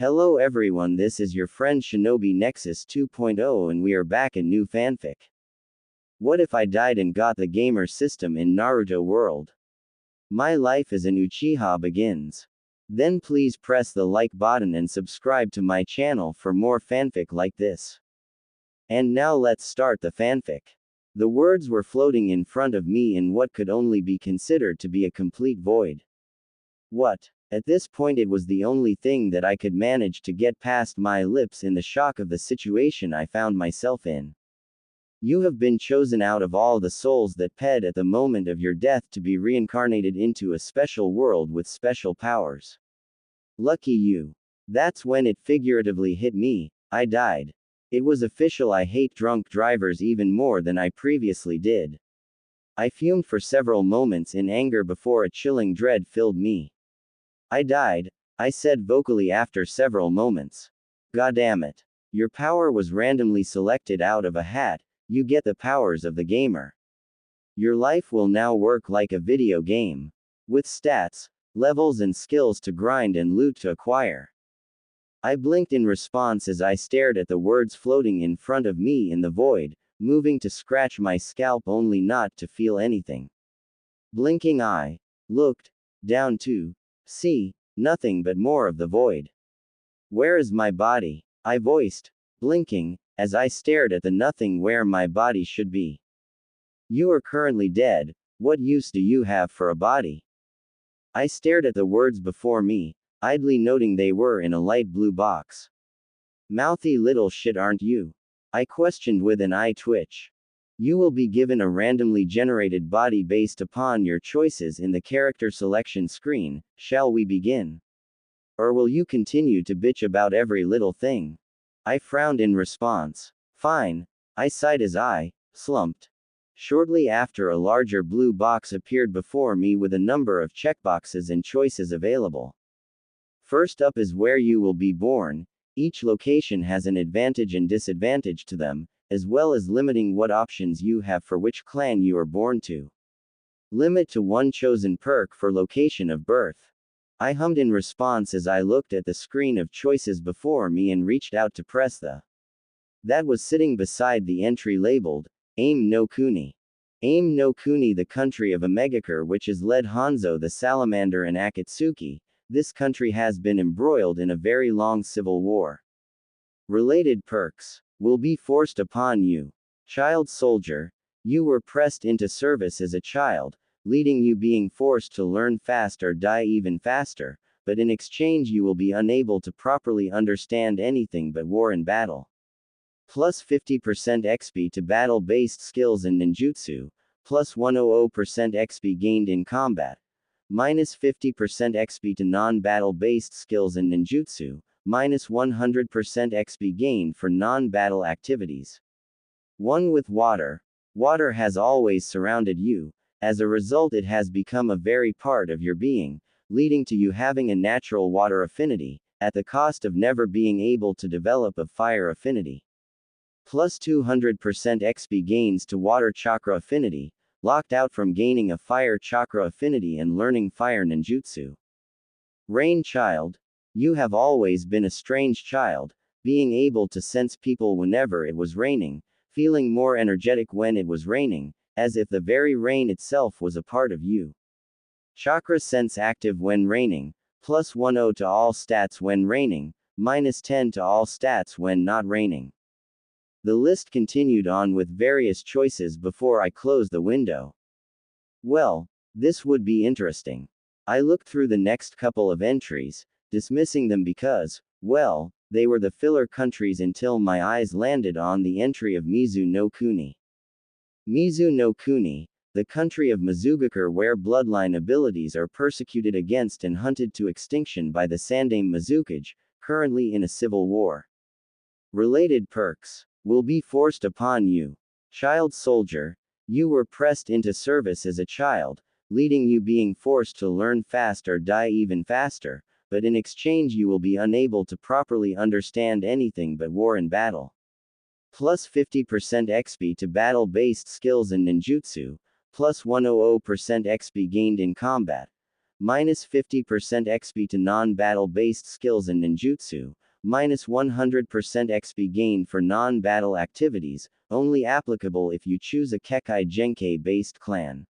Hello everyone, this is your friend Shinobi Nexus 2.0 and we are back in new fanfic. What if I died and got the gamer system in Naruto world? My life as an Uchiha begins. Then please press the like button and subscribe to my channel for more fanfic like this. And now let's start the fanfic. The words were floating in front of me in what could only be considered to be a complete void. What? At this point it was the only thing that I could manage to get past my lips in the shock of the situation I found myself in. You have been chosen out of all the souls that ped at the moment of your death to be reincarnated into a special world with special powers. Lucky you. That's when it figuratively hit me. I died. It was official. I hate drunk drivers even more than I previously did. I fumed for several moments in anger before a chilling dread filled me. I died, I said vocally after several moments. Goddammit. Your power was randomly selected out of a hat, you get the powers of the gamer. Your life will now work like a video game. With stats, levels and skills to grind and loot to acquire. I blinked in response as I stared at the words floating in front of me in the void, moving to scratch my scalp only not to feel anything. Blinking I looked down to see nothing but more of the void. Where is my body? I voiced, blinking, as I stared at the nothing where my body should be. You are currently dead, what use do you have for a body? I stared at the words before me, idly noting they were in a light blue box. Mouthy little shit aren't you? I questioned with an eye twitch. You will be given a randomly generated body based upon your choices in the character selection screen. Shall we begin? Or will you continue to bitch about every little thing? I frowned in response. Fine. I sighed as I slumped. Shortly after, a larger blue box appeared before me with a number of checkboxes and choices available. First up is where you will be born. Each location has an advantage and disadvantage to them, as well as limiting what options you have for which clan you are born to. Limit to one chosen perk for location of birth. I hummed in response as I looked at the screen of choices before me and reached out to press the that was sitting beside the entry labeled, Aim no Kuni. Aim no Kuni, the country of Omegakure, which has led Hanzo the Salamander and Akatsuki. This country has been embroiled in a very long civil war. Related perks will be forced upon you. Child soldier, you were pressed into service as a child, leading you being forced to learn fast or die even faster, but in exchange you will be unable to properly understand anything but war and battle. Plus 50% XP to battle-based skills and ninjutsu, plus 100% XP gained in combat, minus 50% XP to non-battle-based skills and ninjutsu, minus 100% XP gained for non-battle activities. 1 with water. Water has always surrounded you. As a result, it has become a very part of your being, leading to you having a natural water affinity, at the cost of never being able to develop a fire affinity. Plus 200% XP gains to water chakra affinity, locked out from gaining a fire chakra affinity and learning fire ninjutsu. Rain child. You have always been a strange child, being able to sense people whenever it was raining, feeling more energetic when it was raining, as if the very rain itself was a part of you. Chakra sense active when raining, plus 10 to all stats when raining, minus 10 to all stats when not raining. The list continued on with various choices before I closed the window. Well, this would be interesting. I looked through the next couple of entries, dismissing them because, well, they were the filler countries until my eyes landed on the entry of Mizu no Kuni. Mizu no Kuni, the country of Mizugakure where bloodline abilities are persecuted against and hunted to extinction by the Sandaime Mizukage, currently in a civil war. Related perks will be forced upon you. Child soldier, you were pressed into service as a child, leading you being forced to learn fast or die even faster, but in exchange you will be unable to properly understand anything but war and battle. Plus 50% XP to battle-based skills and ninjutsu, plus 100% XP gained in combat, minus 50% XP to non-battle based skills and ninjutsu, minus 100% XP gained for non-battle activities, only applicable if you choose a Kekkei Genkai based clan.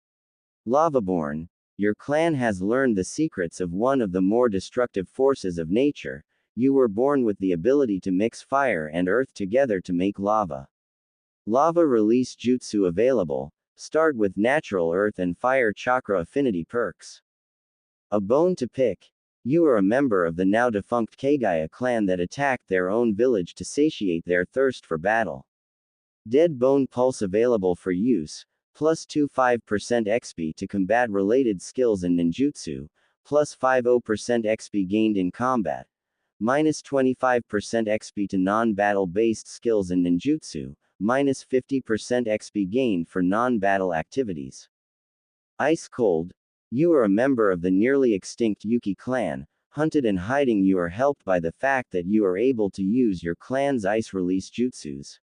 Lavaborn, your clan has learned the secrets of one of the more destructive forces of nature. You were born with the ability to mix fire and earth together to make lava. Lava release jutsu available. Start with natural earth and fire chakra affinity perks. A bone to pick. You are a member of the now defunct Kagaya clan that attacked their own village to satiate their thirst for battle. Dead bone pulse available for use. Plus 25% XP to combat related skills and ninjutsu. Plus 50% XP gained in combat. Minus 25% XP to non-battle based skills and ninjutsu. Minus 50% XP gained for non-battle activities. Ice Cold. You are a member of the nearly extinct Yuki clan. Hunted and hiding, you are helped by the fact that you are able to use your clan's ice release jutsus.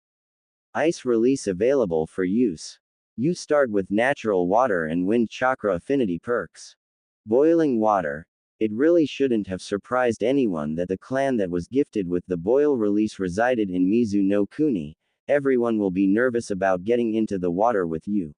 Ice release available for use. You start with natural water and wind chakra affinity perks. Boiling water. It really shouldn't have surprised anyone that the clan that was gifted with the boil release resided in Mizu no Kuni. Everyone will be nervous about getting into the water with you.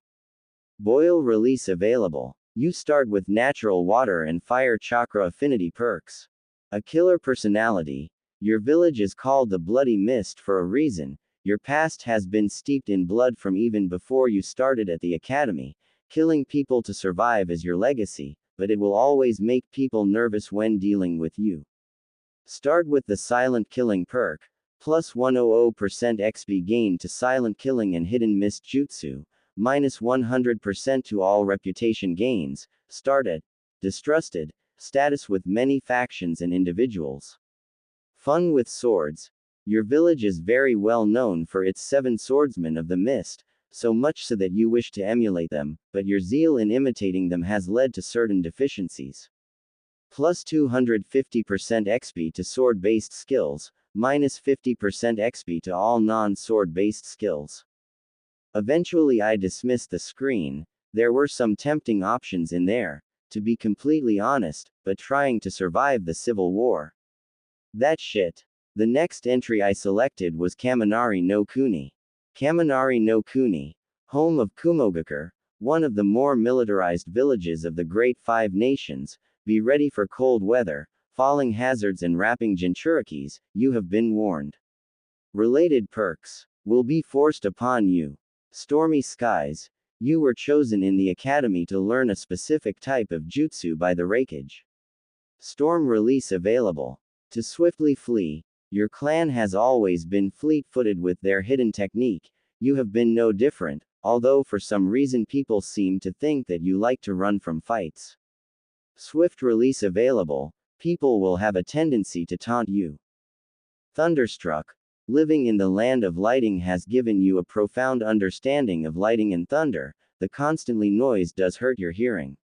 Boil release available. You start with natural water and fire chakra affinity perks. A killer personality. Your village is called the Bloody Mist for a reason. Your past has been steeped in blood from even before you started at the academy. Killing people to survive is your legacy, but it will always make people nervous when dealing with you. Start with the silent killing perk. Plus 100% XP gained to silent killing and hidden mist jutsu. Minus 100% to all reputation gains. Start at distrusted status with many factions and individuals. Fun with swords. Your village is very well known for its 7 swordsmen of the mist, so much so that you wish to emulate them, but your zeal in imitating them has led to certain deficiencies. Plus 250% XP to sword-based skills, minus 50% XP to all non-sword-based skills. Eventually I dismissed the screen. There were some tempting options in there, to be completely honest, but trying to survive the civil war. That shit. The next entry I selected was Kaminari no Kuni. Kaminari no Kuni, home of Kumogakure, one of the more militarized villages of the Great Five Nations. Be ready for cold weather, falling hazards and rapping jinchurikis. You have been warned. Related perks will be forced upon you. Stormy skies. You were chosen in the academy to learn a specific type of jutsu by the Raikage. Storm release available. To swiftly flee. Your clan has always been fleet-footed with their hidden technique. You have been no different, although for some reason people seem to think that you like to run from fights. Swift release available. People will have a tendency to taunt you. Thunderstruck. Living in the land of lighting has given you a profound understanding of lighting and thunder. The constantly noise does hurt your hearing.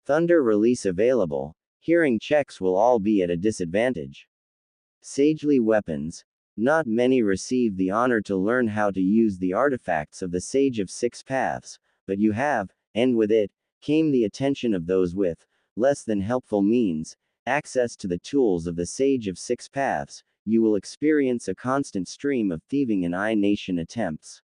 Thunder release available. Hearing checks will all be at a disadvantage. Sagely weapons. Not many receive the honor to learn how to use the artifacts of the Sage of Six Paths, but you have, and with it, came the attention of those with less than helpful means, access to the tools of the Sage of Six Paths. You will experience a constant stream of thieving and I-Nation attempts.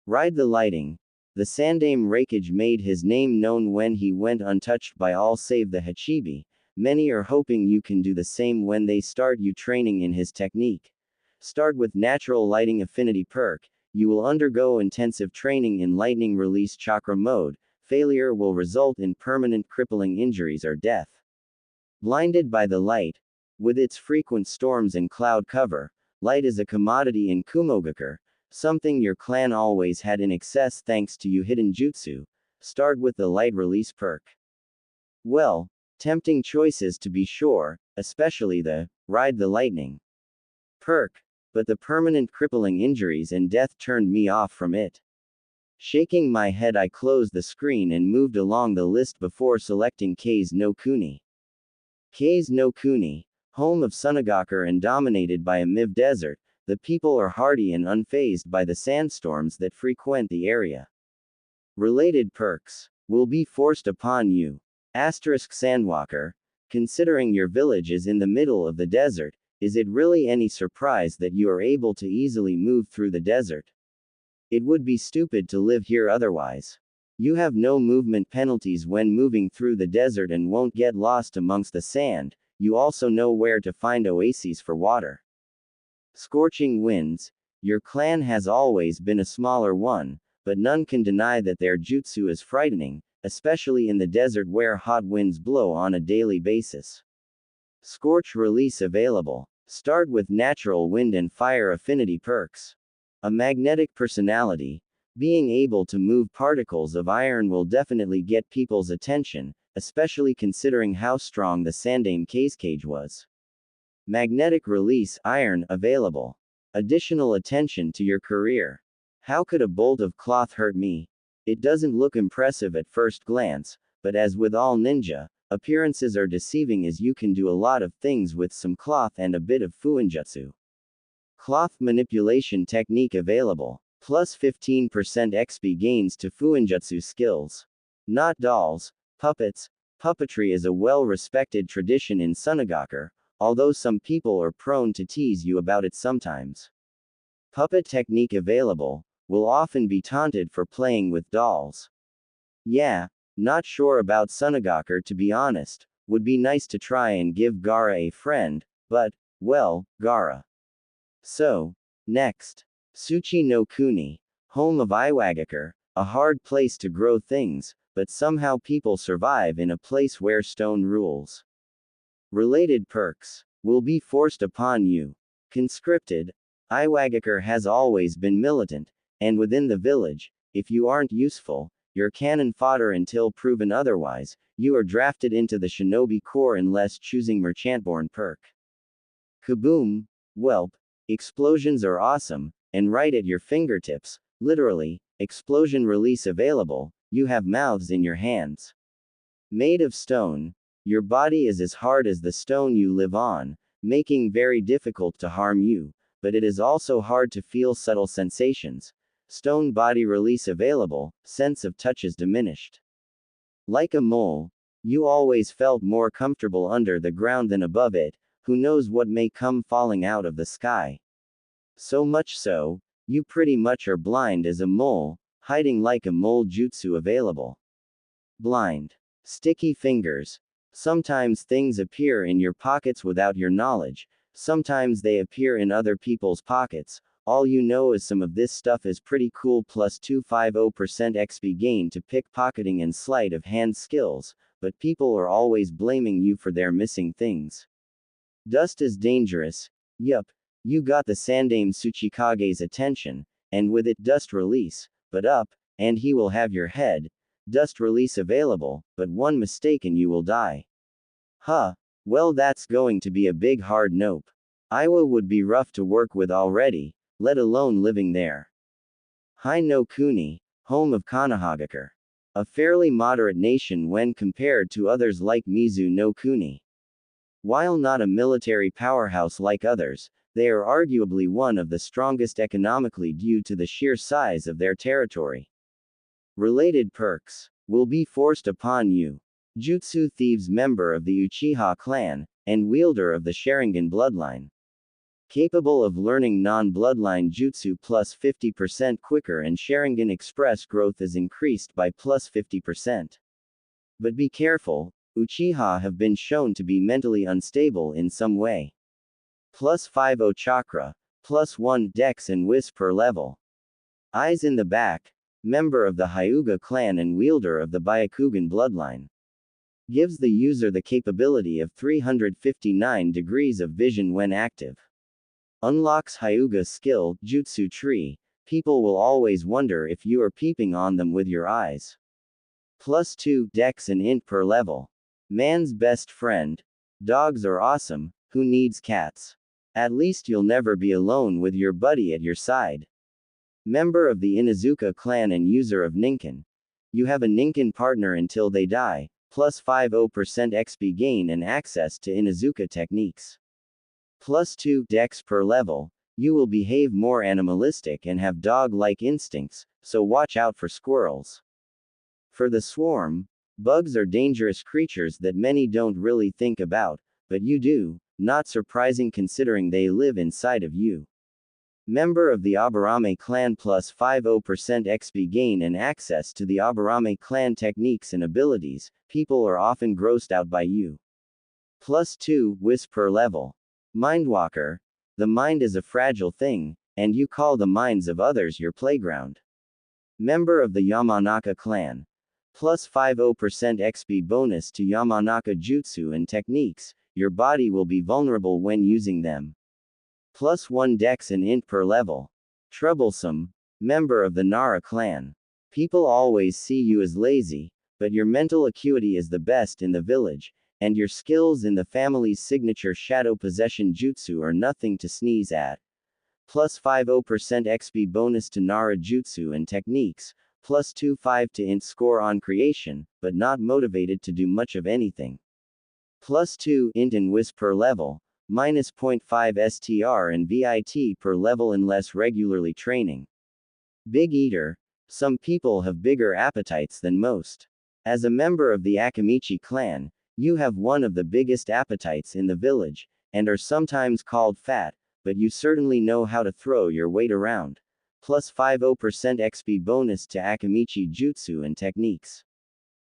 Ride the lighting. The Sandame Raikage made his name known when he went untouched by all save the Hachibi. Many are hoping you can do the same when they start you training in his technique. Start with natural lighting affinity perk. You will undergo intensive training in lightning release chakra mode. Failure will result in permanent crippling injuries or death. Blinded by the light. With its frequent storms and cloud cover, light is a commodity in Kumogakure, something your clan always had in excess thanks to you hidden jutsu. Start with the light release perk. Well, tempting choices to be sure, especially the ride the lightning perk, but the permanent crippling injuries and death turned me off from it. Shaking my head, I closed the screen and moved along the list before selecting Kase no Kuni. Kase no Kuni, home of Sunagakure and dominated by a Miv desert, the people are hardy and unfazed by the sandstorms that frequent the area. Related perks will be forced upon you. Sandwalker, considering your village is in the middle of the desert, is it really any surprise that you are able to easily move through the desert? It would be stupid to live here otherwise. You have no movement penalties when moving through the desert and won't get lost amongst the sand. You also know where to find oases for water. Scorching winds. Your clan has always been a smaller one, but none can deny that their jutsu is frightening, especially in the desert where hot winds blow on a daily basis. Scorch release available. Start with natural wind and fire affinity perks. A magnetic personality. Being able to move particles of iron will definitely get people's attention, especially considering how strong the Sandame cage was. Magnetic release iron available. Additional attention to your career. How could a bolt of cloth hurt me? It doesn't look impressive at first glance, but as with all ninja, appearances are deceiving as you can do a lot of things with some cloth and a bit of fuinjutsu. Cloth manipulation technique available. Plus 15% XP gains to fuinjutsu skills. Not dolls, puppets. Puppetry is a well-respected tradition in Sunagaku, although some people are prone to tease you about it sometimes. Puppet technique available, will often be taunted for playing with dolls. Yeah, not sure about Sunagaku to be honest, would be nice to try and give Gaara a friend, but, well, Gaara. So, next. Tsuchi no Kuni, home of Iwagakure, a hard place to grow things, but somehow people survive in a place where stone rules. Related perks will be forced upon you. Conscripted. Iwagakure has always been militant, and within the village, if you aren't useful, you're cannon fodder until proven otherwise. You are drafted into the shinobi corps unless choosing merchantborn perk. Kaboom! Welp. Explosions are awesome, and right at your fingertips, literally, explosion release available, you have mouths in your hands. Made of stone, your body is as hard as the stone you live on, making very difficult to harm you, but it is also hard to feel subtle sensations. Stone body release available, sense of touch is diminished. Like a mole, you always felt more comfortable under the ground than above it, who knows what may come falling out of the sky. So much so, you pretty much are blind as a mole, hiding like a mole jutsu available. Blind. Sticky fingers. Sometimes things appear in your pockets without your knowledge, sometimes they appear in other people's pockets. All you know is some of this stuff is pretty cool. Plus 250% XP gain to pickpocketing and sleight of hand skills, but people are always blaming you for their missing things. Dust is dangerous. Yup. You got the Sandame Tsuchikage's attention, and with it dust release, but up, and he will have your head. Dust release available, but one mistake and you will die. Huh. Well, that's going to be a big hard nope. Iowa would be rough to work with already, let alone living there. Hai no Kuni, home of Konohagakure. A fairly moderate nation when compared to others like Mizu no Kuni. While not a military powerhouse like others, they are arguably one of the strongest economically due to the sheer size of their territory. Related perks will be forced upon you. Jutsu Thieves, member of the Uchiha clan, and wielder of the Sharingan bloodline. Capable of learning non-bloodline jutsu plus 50% quicker, and Sharingan Express growth is increased by plus 50%. But be careful, Uchiha have been shown to be mentally unstable in some way. Plus 50 chakra, plus 1 dex and whiz per level. Eyes in the back, member of the Hyuga clan and wielder of the Byakugan bloodline. Gives the user the capability of 359 degrees of vision when active. Unlocks Hyuga skill, Jutsu Tree. People will always wonder if you are peeping on them with your eyes. Plus 2 dex and int per level. Man's best friend. Dogs are awesome, who needs cats? At least you'll never be alone with your buddy at your side. Member of the Inuzuka clan and user of Ninken. You have a Ninken partner until they die, plus 50% XP gain and access to Inuzuka techniques. Plus 2 dex per level, you will behave more animalistic and have dog-like instincts, so watch out for squirrels. For the swarm, Bugs are dangerous creatures that many don't really think about, but you do, not surprising considering they live inside of you. Member of the Aburame clan plus 50% XP gain and access to the Aburame clan techniques and abilities, people are often grossed out by you. Plus 2 Wisp per level. Mindwalker. The mind is a fragile thing, and you call the minds of others your playground. Member of the Yamanaka clan. Plus 50% XP bonus to Yamanaka jutsu and techniques, your body will be vulnerable when using them. Plus 1 dex and int per level. Troublesome. Member of the Nara clan. People always see you as lazy, but your mental acuity is the best in the village, and your skills in the family's signature shadow possession jutsu are nothing to sneeze at. Plus 50% XP bonus to Nara jutsu and techniques, plus 2-5 to int score on creation, but not motivated to do much of anything. Plus 2 int and wisp per level, minus 0.5 STR and VIT per level unless regularly training. Big Eater. Some people have bigger appetites than most. As a member of the Akamichi clan, you have one of the biggest appetites in the village, and are sometimes called fat, but you certainly know how to throw your weight around. Plus 50% XP bonus to Akamichi jutsu and techniques.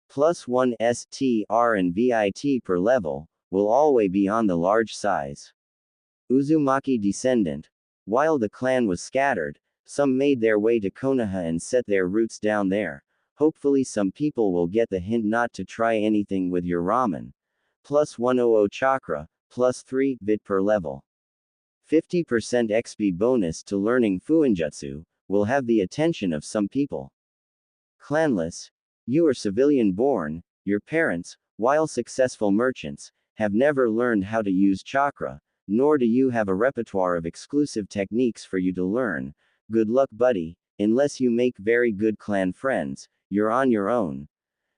Plus 1 STR and VIT per level, will always be on the large size. Uzumaki descendant. While the clan was scattered, some made their way to Konoha and set their roots down there. Hopefully some people will get the hint not to try anything with your ramen. Plus 100 chakra, plus 3 VIT per level. 50% XP bonus to learning Fuinjutsu, will have the attention of some people. Clanless. You are civilian born, your parents, while successful merchants, have never learned how to use chakra, nor do you have a repertoire of exclusive techniques for you to learn. Good luck, buddy, unless you make very good clan friends, you're on your own.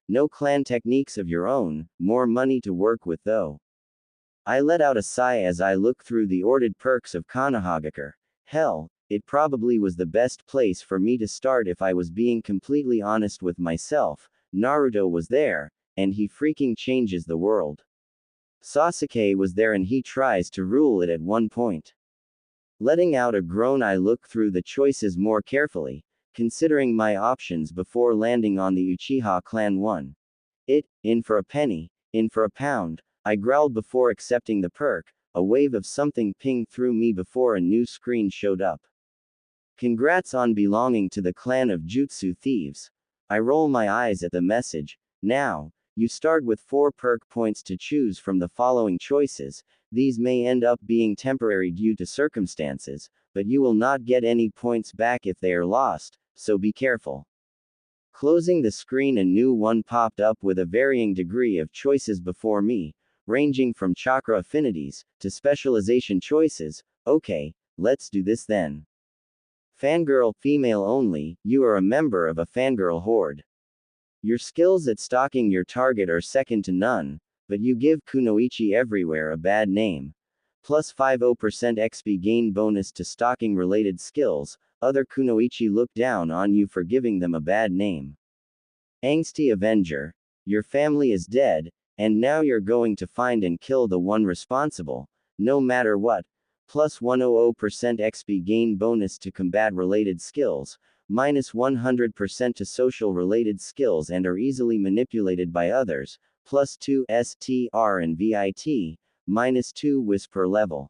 No clan techniques of your own, more money to work with though. I let out a sigh as I looked through the ordered perks of Konohagakure. Hell, it probably was the best place for me to start if I was being completely honest with myself. Naruto was there, and he freaking changes the world. Sasuke was there and he tries to rule it at one point. Letting out a groan, I look through the choices more carefully, considering my options before landing on the Uchiha clan one. In for a penny, in for a pound, I growled before accepting the perk. A wave of something pinged through me before a new screen showed up. Congrats on belonging to the clan of Jutsu Thieves. I roll my eyes at the message. Now, you start with 4 perk points to choose from the following choices. These may end up being temporary due to circumstances, but you will not get any points back if they are lost, so be careful. Closing the screen, a new one popped up with a varying degree of choices before me, ranging from chakra affinities to specialization choices. Okay, let's do this then. Fangirl, female only. You are a member of a fangirl horde. Your skills at stalking your target are second to none, but you give kunoichi everywhere a bad name. Plus 50% XP gain bonus to stalking related skills. Other kunoichi look down on you for giving them a bad name. Angsty Avenger. Your family is dead, and now you're going to find and kill the one responsible, no matter what. Plus 100% XP gain bonus to combat related skills, minus 100% to social related skills and are easily manipulated by others, plus 2 STR and VIT, minus 2 wisp per level.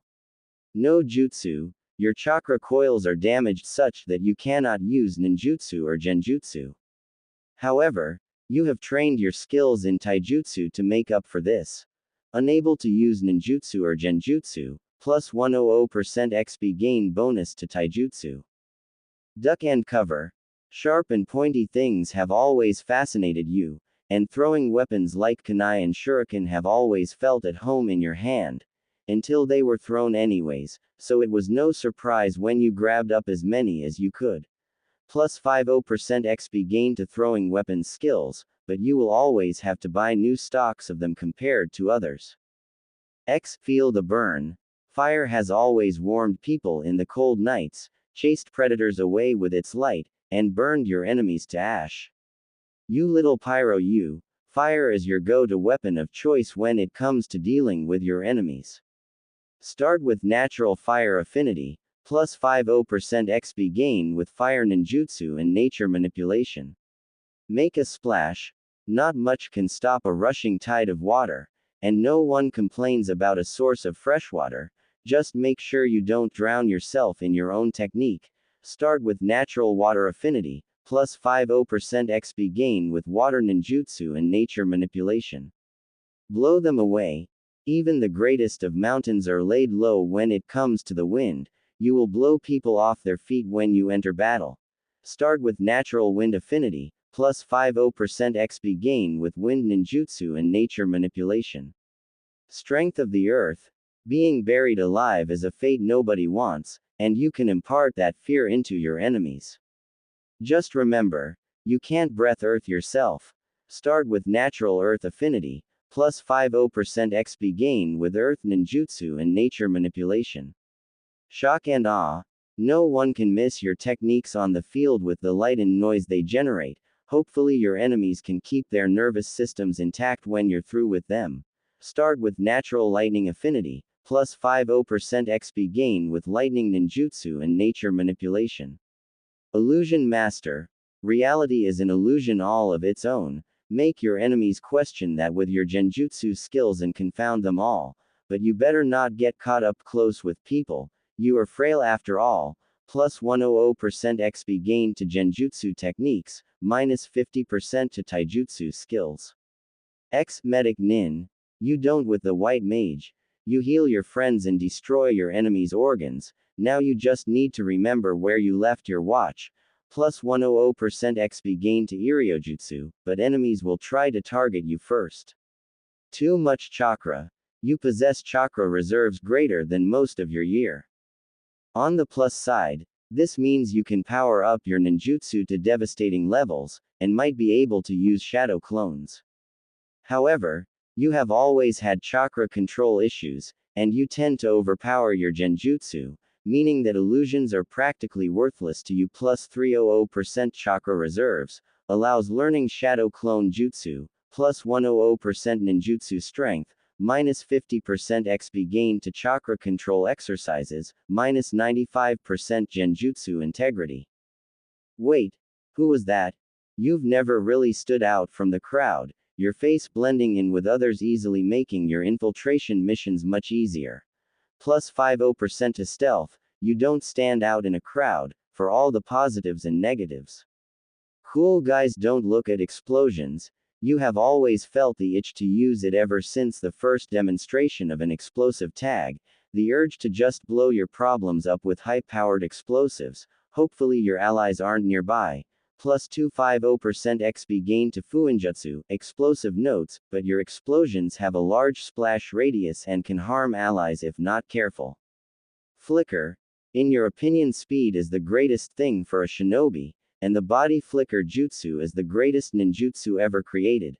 No jutsu. Your chakra coils are damaged such that you cannot use ninjutsu or genjutsu. However, you have trained your skills in taijutsu to make up for this. Unable to use ninjutsu or genjutsu, plus 100% XP gain bonus to taijutsu. Duck and cover. Sharp and pointy things have always fascinated you, and throwing weapons like kunai and shuriken have always felt at home in your hand, until they were thrown anyways, so it was no surprise when you grabbed up as many as you could. Plus 50% XP gain to throwing weapons skills, but you will always have to buy new stocks of them compared to others. Feel the burn. Fire has always warmed people in the cold nights, chased predators away with its light, and burned your enemies to ash. You little pyro you, Fire is your go-to weapon of choice when it comes to dealing with your enemies. Start with natural fire affinity, plus 50% XP gain with fire ninjutsu and nature manipulation. Make a splash. Not much can stop a rushing tide of water, and no one complains about a source of fresh water. Just make sure you don't drown yourself in your own technique. Start with natural water affinity, plus 50% XP gain with water ninjutsu and nature manipulation. Blow them away. Even the greatest of mountains are laid low when it comes to the wind. You will blow people off their feet when you enter battle. Start with natural wind affinity, plus 50% XP gain with wind ninjutsu and nature manipulation. Strength of the earth. Being buried alive is a fate nobody wants, and you can impart that fear into your enemies. Just remember, you can't breath earth yourself. Start with natural earth affinity, plus 50% XP gain with earth ninjutsu and nature manipulation. Shock and awe. No one can miss your techniques on the field with the light and noise they generate. Hopefully your enemies can keep their nervous systems intact when you're through with them. Start with natural lightning affinity, plus 50% XP gain with lightning ninjutsu and nature manipulation. Illusion master. Reality is an illusion all of its own. Make your enemies question that with your genjutsu skills and confound them all. But you better not get caught up close with people. You are frail after all. Plus 100% XP gain to genjutsu techniques, minus 50% to taijutsu skills. X medic nin. You don't with the white mage. You heal your friends and destroy your enemies' organs. Now you just need to remember where you left your watch. Plus 100% XP gain to Iriojutsu, but enemies will try to target you first. Too much chakra. You possess chakra reserves greater than most of your year. On the plus side, this means you can power up your ninjutsu to devastating levels, and might be able to use shadow clones. However, you have always had chakra control issues, and you tend to overpower your genjutsu, meaning that illusions are practically worthless to you. Plus 300% chakra reserves allows learning shadow clone jutsu, plus 100% ninjutsu strength, minus 50% XP gain to chakra control exercises, minus 95% genjutsu integrity. Wait, who was that? You've never really stood out from the crowd, your face blending in with others easily making your infiltration missions much easier. Plus 50% to stealth, you don't stand out in a crowd, for all the positives and negatives. Cool guys don't look at explosions. You have always felt the itch to use it ever since the first demonstration of an explosive tag, the urge to just blow your problems up with high-powered explosives. Hopefully your allies aren't nearby. Plus 250% XP gain to Fuinjutsu, explosive notes, but your explosions have a large splash radius and can harm allies if not careful. Flicker. In your opinion, speed is the greatest thing for a shinobi, and the body flicker jutsu is the greatest ninjutsu ever created.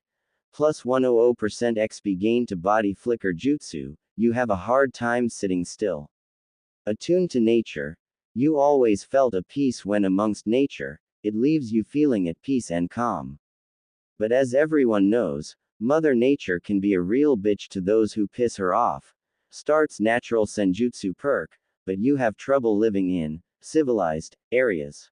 Plus 100% XP gain to body flicker jutsu, you have a hard time sitting still. Attuned to nature. You always felt a peace when amongst nature. It leaves you feeling at peace and calm. But as everyone knows, Mother Nature can be a real bitch to those who piss her off. Starts natural senjutsu perk, but you have trouble living in civilized areas.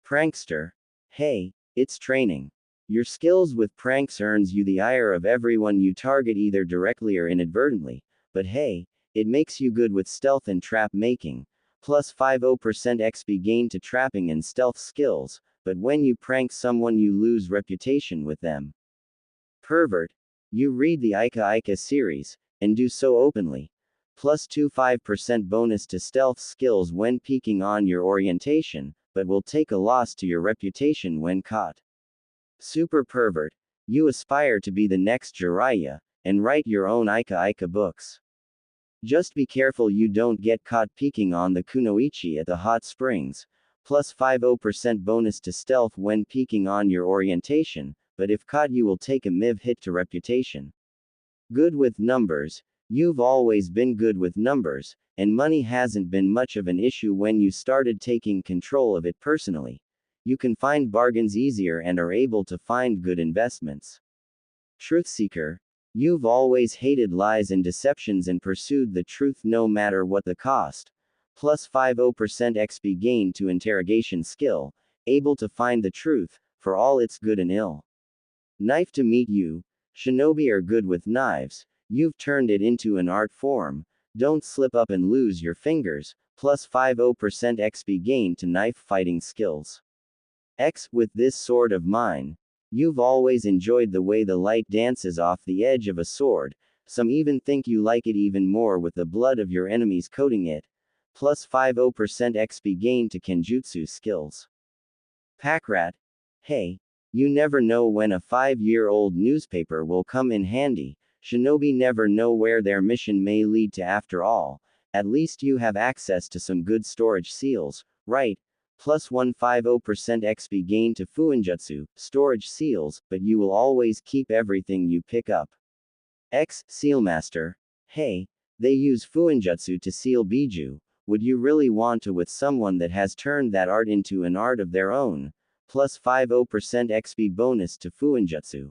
Prankster. Hey, it's training. Your skills with pranks earns you the ire of everyone you target either directly or inadvertently, but hey, it makes you good with stealth and trap making. Plus 50% XP gain to trapping and stealth skills, but when you prank someone you lose reputation with them. Pervert. You read the Ika Ika series, and do so openly. Plus 25% bonus to stealth skills when peeking on your orientation, but will take a loss to your reputation when caught. Super pervert. You aspire to be the next Jiraiya, and write your own Ika Ika books. Just be careful you don't get caught peeking on the kunoichi at the hot springs. Plus 50% bonus to stealth when peeking on your orientation, but if caught you will take a MIV hit to reputation. Good with numbers. You've always been good with numbers, and money hasn't been much of an issue when you started taking control of it personally. You can find bargains easier and are able to find good investments. Truthseeker. You've always hated lies and deceptions and pursued the truth no matter what the cost. Plus 50% XP gain to interrogation skill, able to find the truth, for all its good and ill. Knife to meet you. Shinobi are good with knives, you've turned it into an art form. Don't slip up and lose your fingers, plus 50% XP gain to knife fighting skills. X, with this sword of mine. You've always enjoyed the way the light dances off the edge of a sword, some even think you like it even more with the blood of your enemies coating it. Plus 50% XP gain to Kenjutsu skills. Packrat. Hey, you never know when a 5-year-old newspaper will come in handy. Shinobi never know where their mission may lead to after all. At least you have access to some good storage seals, right? Plus 150% XP gain to Fuinjutsu, storage seals, but you will always keep everything you pick up. X, Sealmaster. Hey, they use Fuinjutsu to seal Biju. Would you really want to with someone that has turned that art into an art of their own? Plus 50% XP bonus to Fuinjutsu.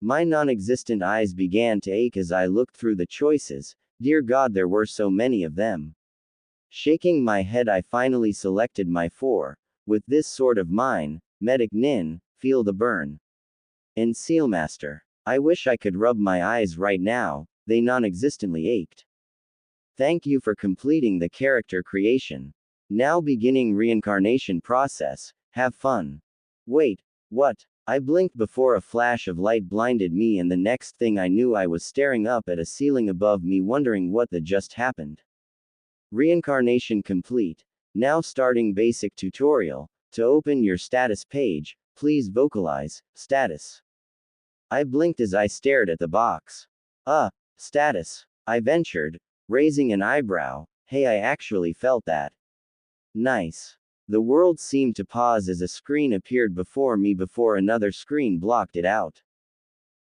My non-existent eyes began to ache as I looked through the choices. Dear God, there were so many of them. Shaking my head, I finally selected my 4. With this sword of mine, Medic Nin, feel the burn. And Sealmaster. I wish I could rub my eyes right now, they non-existently ached. Thank you for completing the character creation. Now beginning reincarnation process, have fun. Wait, what? I blinked before a flash of light blinded me, and the next thing I knew I was staring up at a ceiling above me wondering what the just happened. Reincarnation complete. Now starting basic tutorial. To open your status page, please vocalize, status. I blinked as I stared at the box. Status. I ventured, raising an eyebrow. Hey, I actually felt that. Nice. The world seemed to pause as a screen appeared before me before another screen blocked it out.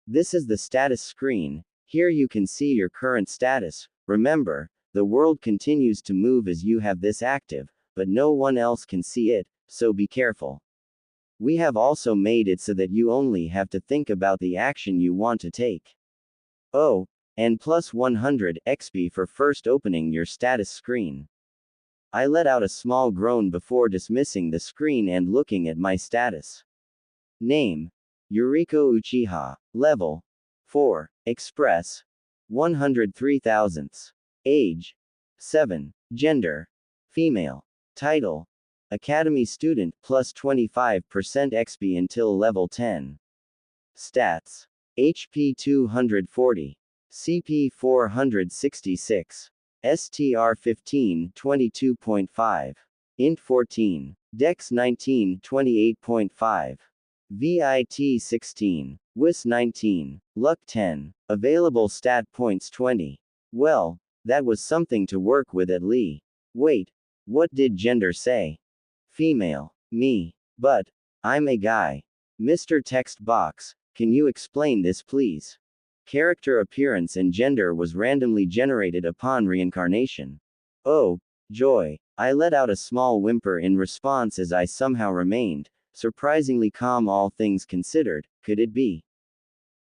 This is the status screen. Here you can see your current status. Remember, the world continues to move as you have this active, but no one else can see it, so be careful. We have also made it so that you only have to think about the action you want to take. Oh, and plus 100 XP for first opening your status screen. I let out a small groan before dismissing the screen and looking at my status. Name: Yuriko Uchiha. Level: 4. Express: 103,000. Age: 7. Gender: female. Title: Academy student, plus 25% XP until level 10. Stats: HP 240. CP 466. STR 15, 22.5. Int 14. Dex 19, 28.5. VIT 16. WIS 19. Luck 10. Available stat points 20. Well, that was something to work with at least. Wait, what did gender say? Female. Me. But I'm a guy. Mr. Text Box, can you explain this please? Character appearance and gender was randomly generated upon reincarnation. Oh, joy. I let out a small whimper in response as I somehow remained surprisingly calm, all things considered. Could it be?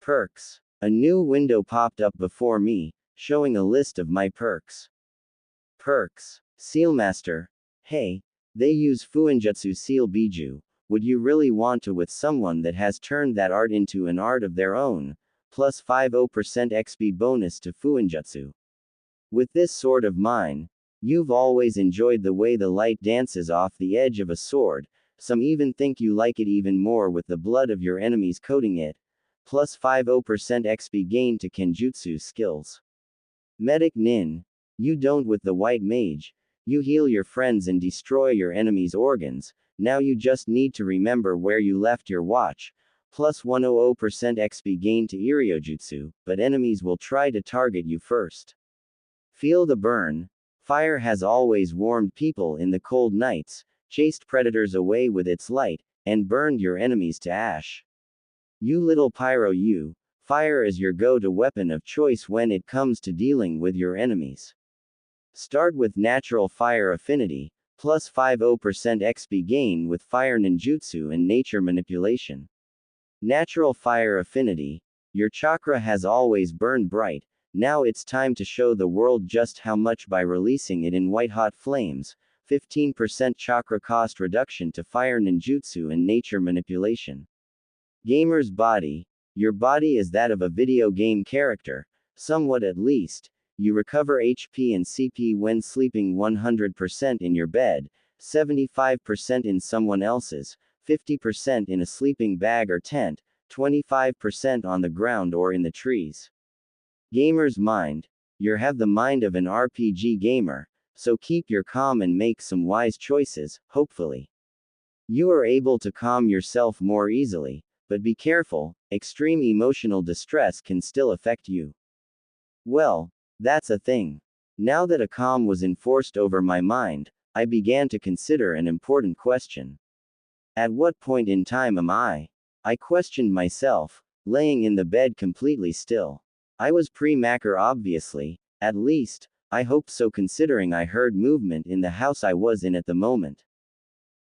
Perks. A new window popped up before me, showing a list of my perks. Perks. Sealmaster. Hey, they use Fuinjutsu seal Biju. Would you really want to with someone that has turned that art into an art of their own? Plus 50% XP bonus to Fuinjutsu. With this sword of mine, you've always enjoyed the way the light dances off the edge of a sword, some even think you like it even more with the blood of your enemies coating it. Plus 50% XP gain to Kenjutsu skills. Medic Nin. You don't with the white mage. You heal your friends and destroy your enemies' organs. Now you just need to remember where you left your watch. Plus 100% XP gain to Iriojutsu, but enemies will try to target you first. Feel the burn. Fire has always warmed people in the cold nights, chased predators away with its light, and burned your enemies to ash. You little pyro you, fire is your go-to weapon of choice when it comes to dealing with your enemies. Start with natural fire affinity, plus 50% XP gain with fire ninjutsu and nature manipulation. Natural fire affinity. Your chakra has always burned bright, now it's time to show the world just how much by releasing it in white-hot flames. 15% chakra cost reduction to fire ninjutsu and nature manipulation. Gamer's body. Your body is that of a video game character, somewhat at least. You recover HP and CP when sleeping 100% in your bed, 75% in someone else's, 50% in a sleeping bag or tent, 25% on the ground or in the trees. Gamer's mind. You have the mind of an RPG gamer, so keep your calm and make some wise choices, hopefully. You are able to calm yourself more easily, but be careful, extreme emotional distress can still affect you. Well, that's a thing. Now that a calm was enforced over my mind, I began to consider an important question. At what point in time am I? I questioned myself, laying in the bed completely still. I was pre-Macker obviously, at least, I hoped so considering I heard movement in the house I was in at the moment.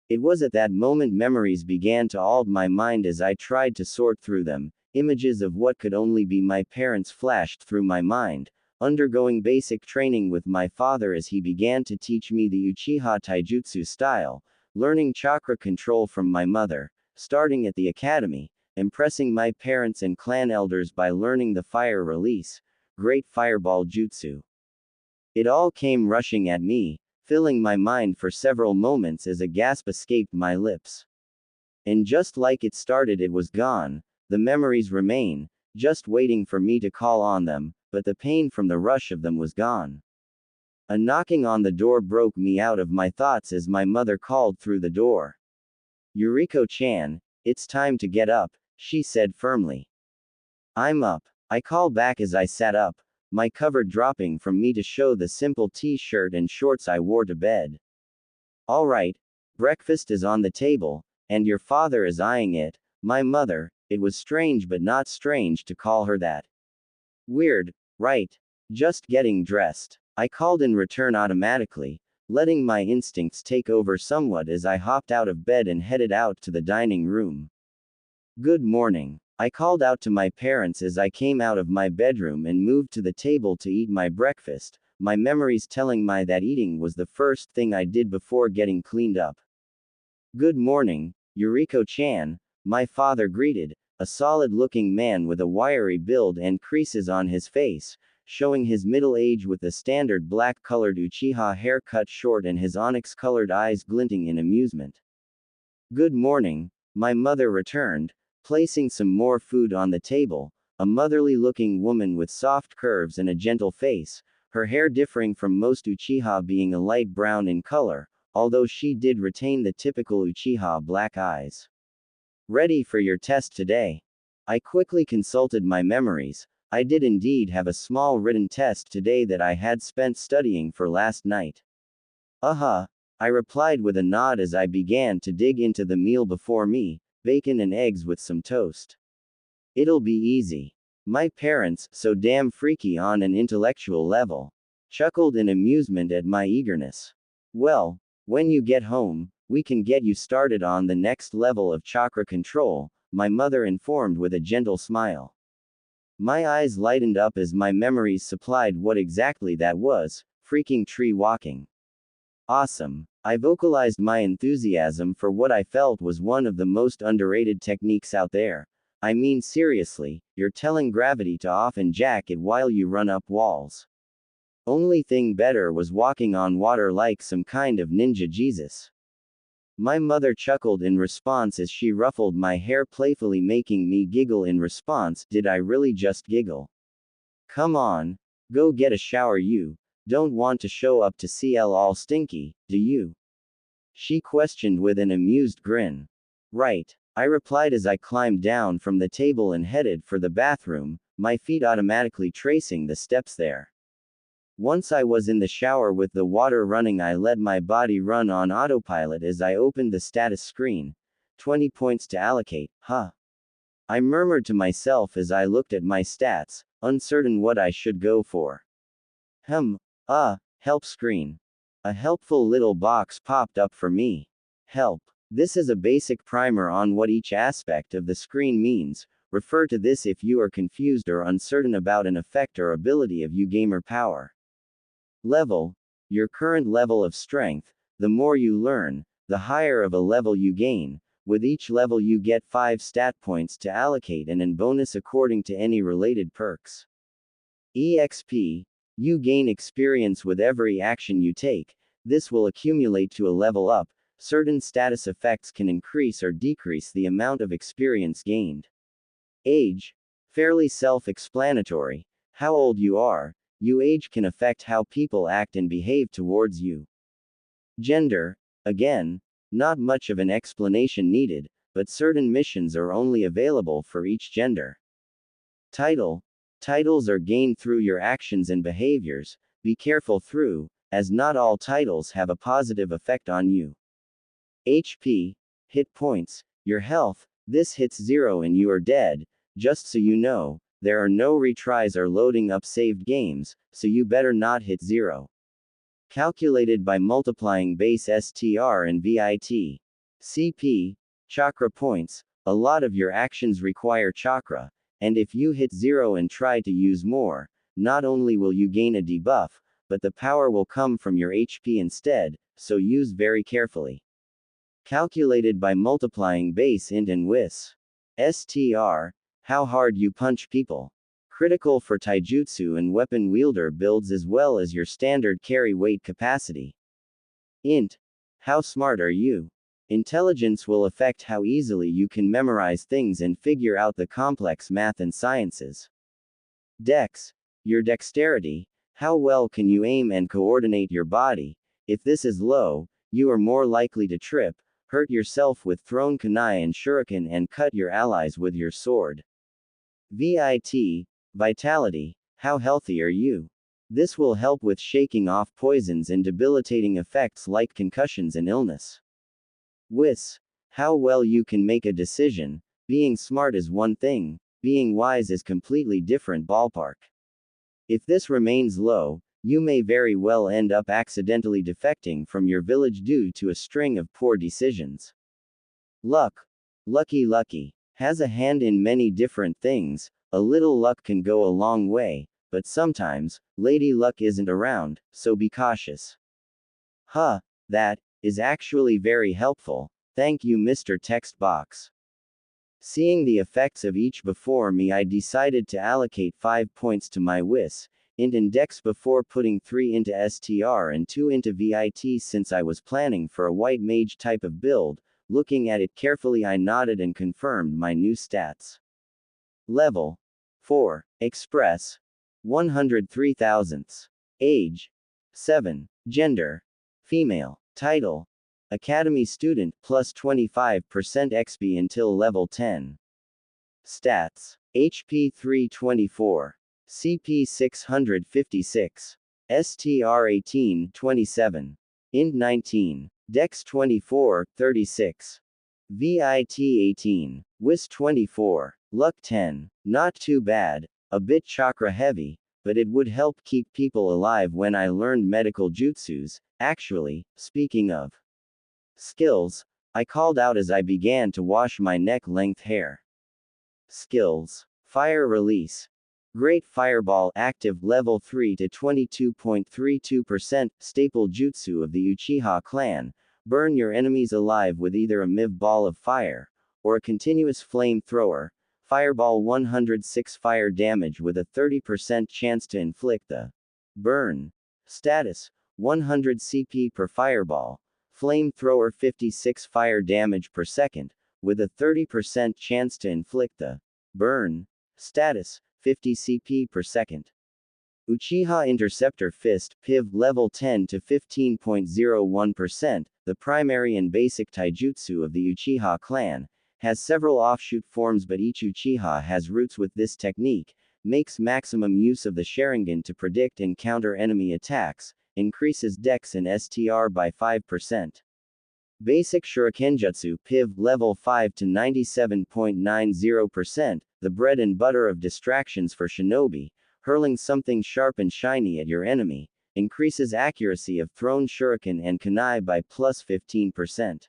It was at that moment memories began to alt my mind as I tried to sort through them. Images of what could only be my parents flashed through my mind, undergoing basic training with my father as he began to teach me the Uchiha taijutsu style, learning chakra control from my mother, starting at the academy, impressing my parents and clan elders by learning the fire release, great fireball jutsu. It all came rushing at me, filling my mind for several moments as a gasp escaped my lips. And just like it started, it was gone. The memories remain, just waiting for me to call on them, but the pain from the rush of them was gone. A knocking on the door broke me out of my thoughts as my mother called through the door. Yuriko-chan, it's time to get up, she said firmly. I'm up. I called back as I sat up, my cover dropping from me to show the simple t-shirt and shorts I wore to bed. All right, breakfast is on the table, and your father is eyeing it. My mother. It was strange but not strange to call her that. Weird, right? Just getting dressed. I called in return automatically, letting my instincts take over somewhat as I hopped out of bed and headed out to the dining room. Good morning. I called out to my parents as I came out of my bedroom and moved to the table to eat my breakfast, my memories telling me that eating was the first thing I did before getting cleaned up. Good morning, Yuriko-chan, my father greeted, a solid-looking man with a wiry build and creases on his face, showing his middle age with the standard black-colored Uchiha hair cut short and his onyx-colored eyes glinting in amusement. Good morning, my mother returned, placing some more food on the table, a motherly-looking woman with soft curves and a gentle face, her hair differing from most Uchiha being a light brown in color, although she did retain the typical Uchiha black eyes. Ready for your test today? I quickly consulted my memories. I did indeed have a small written test today that I had spent studying for last night. I replied with a nod as I began to dig into the meal before me, bacon and eggs with some toast. It'll be easy. My parents, so damn freaky on an intellectual level, chuckled in amusement at my eagerness. Well, when you get home, we can get you started on the next level of chakra control, my mother informed with a gentle smile. My eyes lightened up as my memories supplied what exactly that was, freaking tree walking. Awesome. I vocalized my enthusiasm for what I felt was one of the most underrated techniques out there. I mean seriously, you're telling gravity to off and jack it while you run up walls. Only thing better was walking on water like some kind of ninja Jesus. My mother chuckled in response as she ruffled my hair playfully, making me giggle in response. Did I really just giggle? Come on, go get a shower. You don't want to show up to CL all stinky, do you? She questioned with an amused grin. Right, I replied as I climbed down from the table and headed for the bathroom, my feet automatically tracing the steps there. Once I was in the shower with the water running, I let my body run on autopilot as I opened the status screen. 20 points to allocate, huh? I murmured to myself as I looked at my stats, uncertain what I should go for. Help screen. A helpful little box popped up for me. Help. This is a basic primer on what each aspect of the screen means, Refer to this if you are confused or uncertain about an effect or ability of you gamer power. Level. Your current level of strength. The more you learn, the higher of a level you gain. With each level you get 5 stat points to allocate and an bonus according to any related perks. EXP. You gain experience with every action you take. This will accumulate to a level up. Certain status effects can increase or decrease the amount of experience gained. Age. Fairly self-explanatory. How old you are. Your age can affect how people act and behave towards you. Gender. Again, not much of an explanation needed, but certain missions are only available for each gender. Title. Titles are gained through your actions and behaviors. Be careful through, as not all titles have a positive effect on you. HP. Hit points. Your health. This hits 0 and you are dead. Just so you know, there are no retries or loading up saved games, so you better not hit 0. Calculated by multiplying base STR and VIT. CP. Chakra points. A lot of your actions require chakra, and if you hit 0 and try to use more, not only will you gain a debuff, but the power will come from your HP instead, so use very carefully. Calculated by multiplying base int and WIS. STR. How hard you punch people. Critical for taijutsu and weapon wielder builds as well as your standard carry weight capacity. Int. How smart are you? Intelligence will affect how easily you can memorize things and figure out the complex math and sciences. Dex. Your dexterity. How well can you aim and coordinate your body? If this is low, you are more likely to trip, hurt yourself with thrown kunai and shuriken and cut your allies with your sword. VIT. Vitality. How healthy are you? This will help with shaking off poisons and debilitating effects like concussions and illness. WIS. How well you can make a decision. Being smart is one thing, being wise is completely different ballpark. If this remains low, you may very well end up accidentally defecting from your village due to a string of poor decisions. Luck. Lucky. Has a hand in many different things. A little luck can go a long way, but sometimes, Lady Luck isn't around, so be cautious. That is actually very helpful. Thank you, Mr. Text Box. Seeing the effects of each before me, I decided to allocate 5 points to my WIS, int and dex before putting 3 into STR and 2 into VIT since I was planning for a white mage type of build. Looking at it carefully, I nodded and confirmed my new stats. Level 4. Express. 103 thousandths. Age. 7. Gender. Female. Title. Academy student, plus 25% XP until level 10. Stats. HP 324. CP 656. STR 18, 27. Int 19. Dex 24, 36. VIT 18. WIS 24. Luck 10. Not too bad. A bit chakra heavy, but it would help keep people alive when I learned medical jutsus. Actually, speaking of skills, I called out as I began to wash my neck-length hair. Skills. Fire Release. Great Fireball active level 3 to 22.32%, staple jutsu of the Uchiha clan. Burn your enemies alive with either a MIV ball of fire, or a continuous flame thrower. Fireball 106 fire damage with a 30% chance to inflict the burn. Status. 100 CP per fireball. Flamethrower 56 fire damage per second, with a 30% chance to inflict the burn. Status. 50 CP per second. Uchiha Interceptor Fist, PIV level 10 to 15.01%, the primary and basic taijutsu of the Uchiha clan, has several offshoot forms but each Uchiha has roots with this technique, makes maximum use of the Sharingan to predict and counter enemy attacks, increases dex and STR by 5%. Basic Shurikenjutsu PIV level 5 to 97.90%, the bread and butter of distractions for shinobi, hurling something sharp and shiny at your enemy, increases accuracy of thrown shuriken and kunai by plus 15%.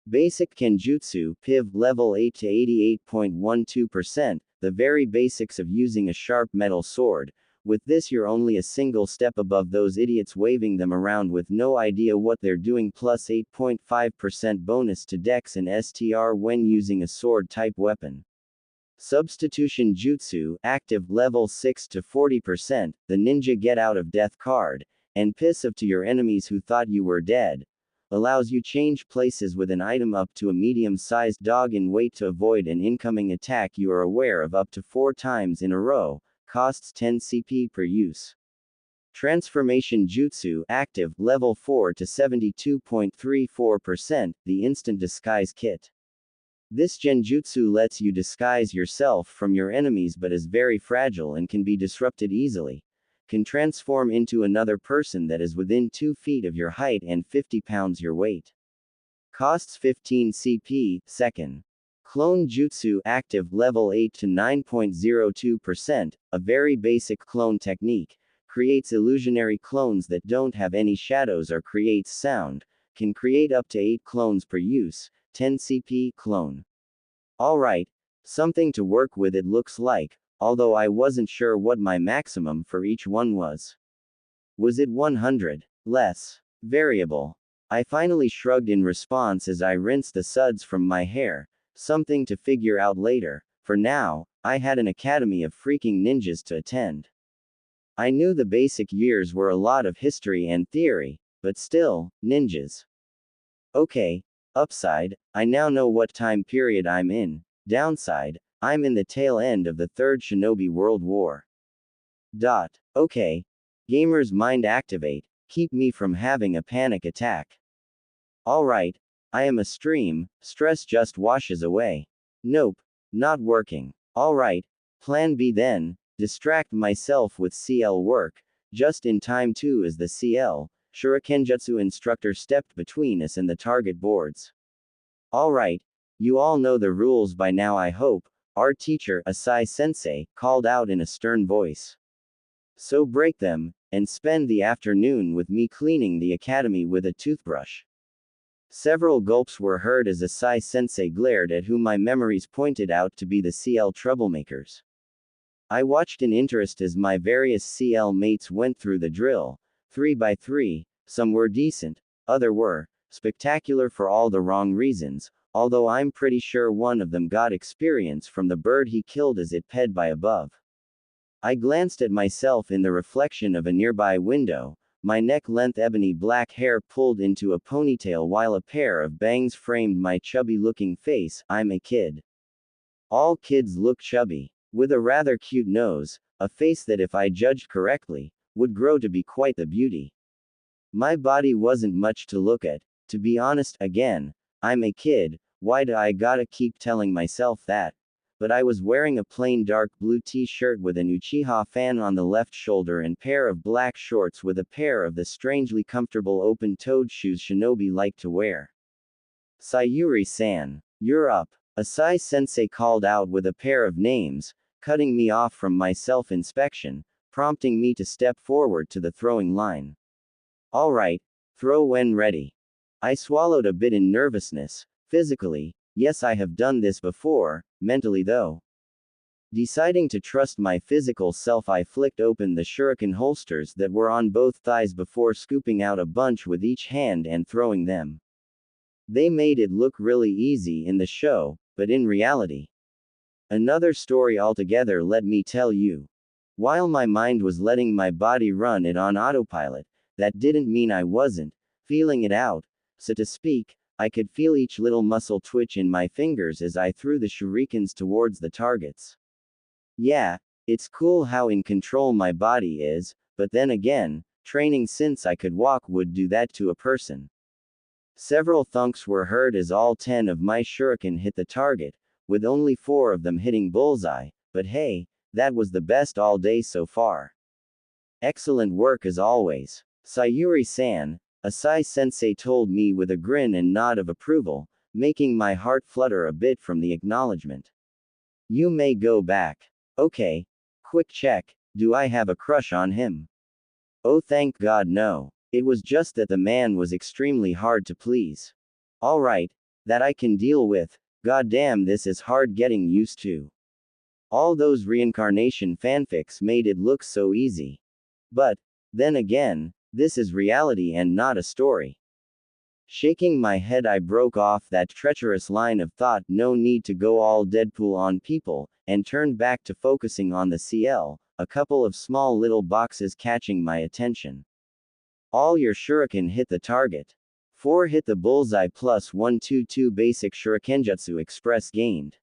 Basic Kenjutsu, PIV level 8 to 88.12%, the very basics of using a sharp metal sword. With this you're only a single step above those idiots waving them around with no idea what they're doing, plus 8.5% bonus to Dex and STR when using a sword-type weapon. Substitution Jutsu, active level 6 to 40%, the Ninja Get Out of Death card, and piss off to your enemies who thought you were dead. Allows you change places with an item up to a medium-sized dog in weight to avoid an incoming attack you are aware of up to 4 times in a row, costs 10 CP per use. Transformation Jutsu, active, level 4 to 72.34%, the instant disguise kit. This genjutsu lets you disguise yourself from your enemies but is very fragile and can be disrupted easily. Can transform into another person that is within 2 feet of your height and 50 pounds your weight. Costs 15 CP, second. Clone Jutsu, active, level 8 to 9.02%, a very basic clone technique, creates illusionary clones that don't have any shadows or creates sound, can create up to 8 clones per use, 10 CP, clone. Alright, something to work with it looks like, although I wasn't sure what my maximum for each one was. Was it 100? Less. Variable. I finally shrugged in response as I rinsed the suds from my hair, something to figure out later. For now, I had an academy of freaking ninjas to attend. I knew the basic years were a lot of history and theory, but still, ninjas. Okay. Upside, I now know what time period I'm in. Downside, I'm in the tail end of the Third Shinobi World War. Okay. Gamers mind activate, keep me from having a panic attack. Alright. I am a stream, stress just washes away. Nope. Not working. Alright. Plan B then, distract myself with CL work, just in time too as the CL, Shurikenjutsu instructor stepped between us and the target boards. Alright. You all know the rules by now I hope, our teacher, Asai Sensei, called out in a stern voice. So break them, and spend the afternoon with me cleaning the academy with a toothbrush. Several gulps were heard as Asai Sensei glared at whom my memories pointed out to be the CL troublemakers. I watched in interest as my various CL mates went through the drill, 3 by 3, some were decent, other were spectacular for all the wrong reasons, although I'm pretty sure one of them got experience from the bird he killed as it ped by above. I glanced at myself in the reflection of a nearby window, my neck-length ebony black hair pulled into a ponytail while a pair of bangs framed my chubby-looking face. I'm a kid. All kids look chubby, with a rather cute nose, a face that if I judged correctly, would grow to be quite the beauty. My body wasn't much to look at, to be honest. Again, I'm a kid, why do I gotta keep telling myself that? But I was wearing a plain dark blue t-shirt with an Uchiha fan on the left shoulder and pair of black shorts with a pair of the strangely comfortable open-toed shoes shinobi like to wear. Sayuri-san, you're up. Asai Sensei called out with a pair of names, cutting me off from my self-inspection, prompting me to step forward to the throwing line. Alright, throw when ready. I swallowed a bit in nervousness. Physically, yes, I have done this before, mentally though. Deciding to trust my physical self, I flicked open the shuriken holsters that were on both thighs before scooping out a bunch with each hand and throwing them. They made it look really easy in the show, but in reality, another story altogether, let me tell you. While my mind was letting my body run it on autopilot, that didn't mean I wasn't feeling it out, so to speak. I could feel each little muscle twitch in my fingers as I threw the shurikens towards the targets. Yeah, it's cool how in control my body is, but then again, training since I could walk would do that to a person. Several thunks were heard as all 10 of my shuriken hit the target, with only 4 of them hitting bullseye, but hey, that was the best all day so far. Excellent work as always. Sayuri-san, Asai Sensei told me with a grin and nod of approval, making my heart flutter a bit from the acknowledgement. You may go back. Okay. Quick check, do I have a crush on him? Oh, thank God no. It was just that the man was extremely hard to please. Alright, That I can deal with. Goddamn, this is hard getting used to. All those reincarnation fanfics made it look so easy. But, then again, this is reality and not a story. Shaking my head, I broke off that treacherous line of thought, no need to go all Deadpool on people, and turned back to focusing on the CL, a couple of small little boxes catching my attention. All your shuriken hit the target. 4 hit the bullseye plus 122 basic shurikenjutsu express gained.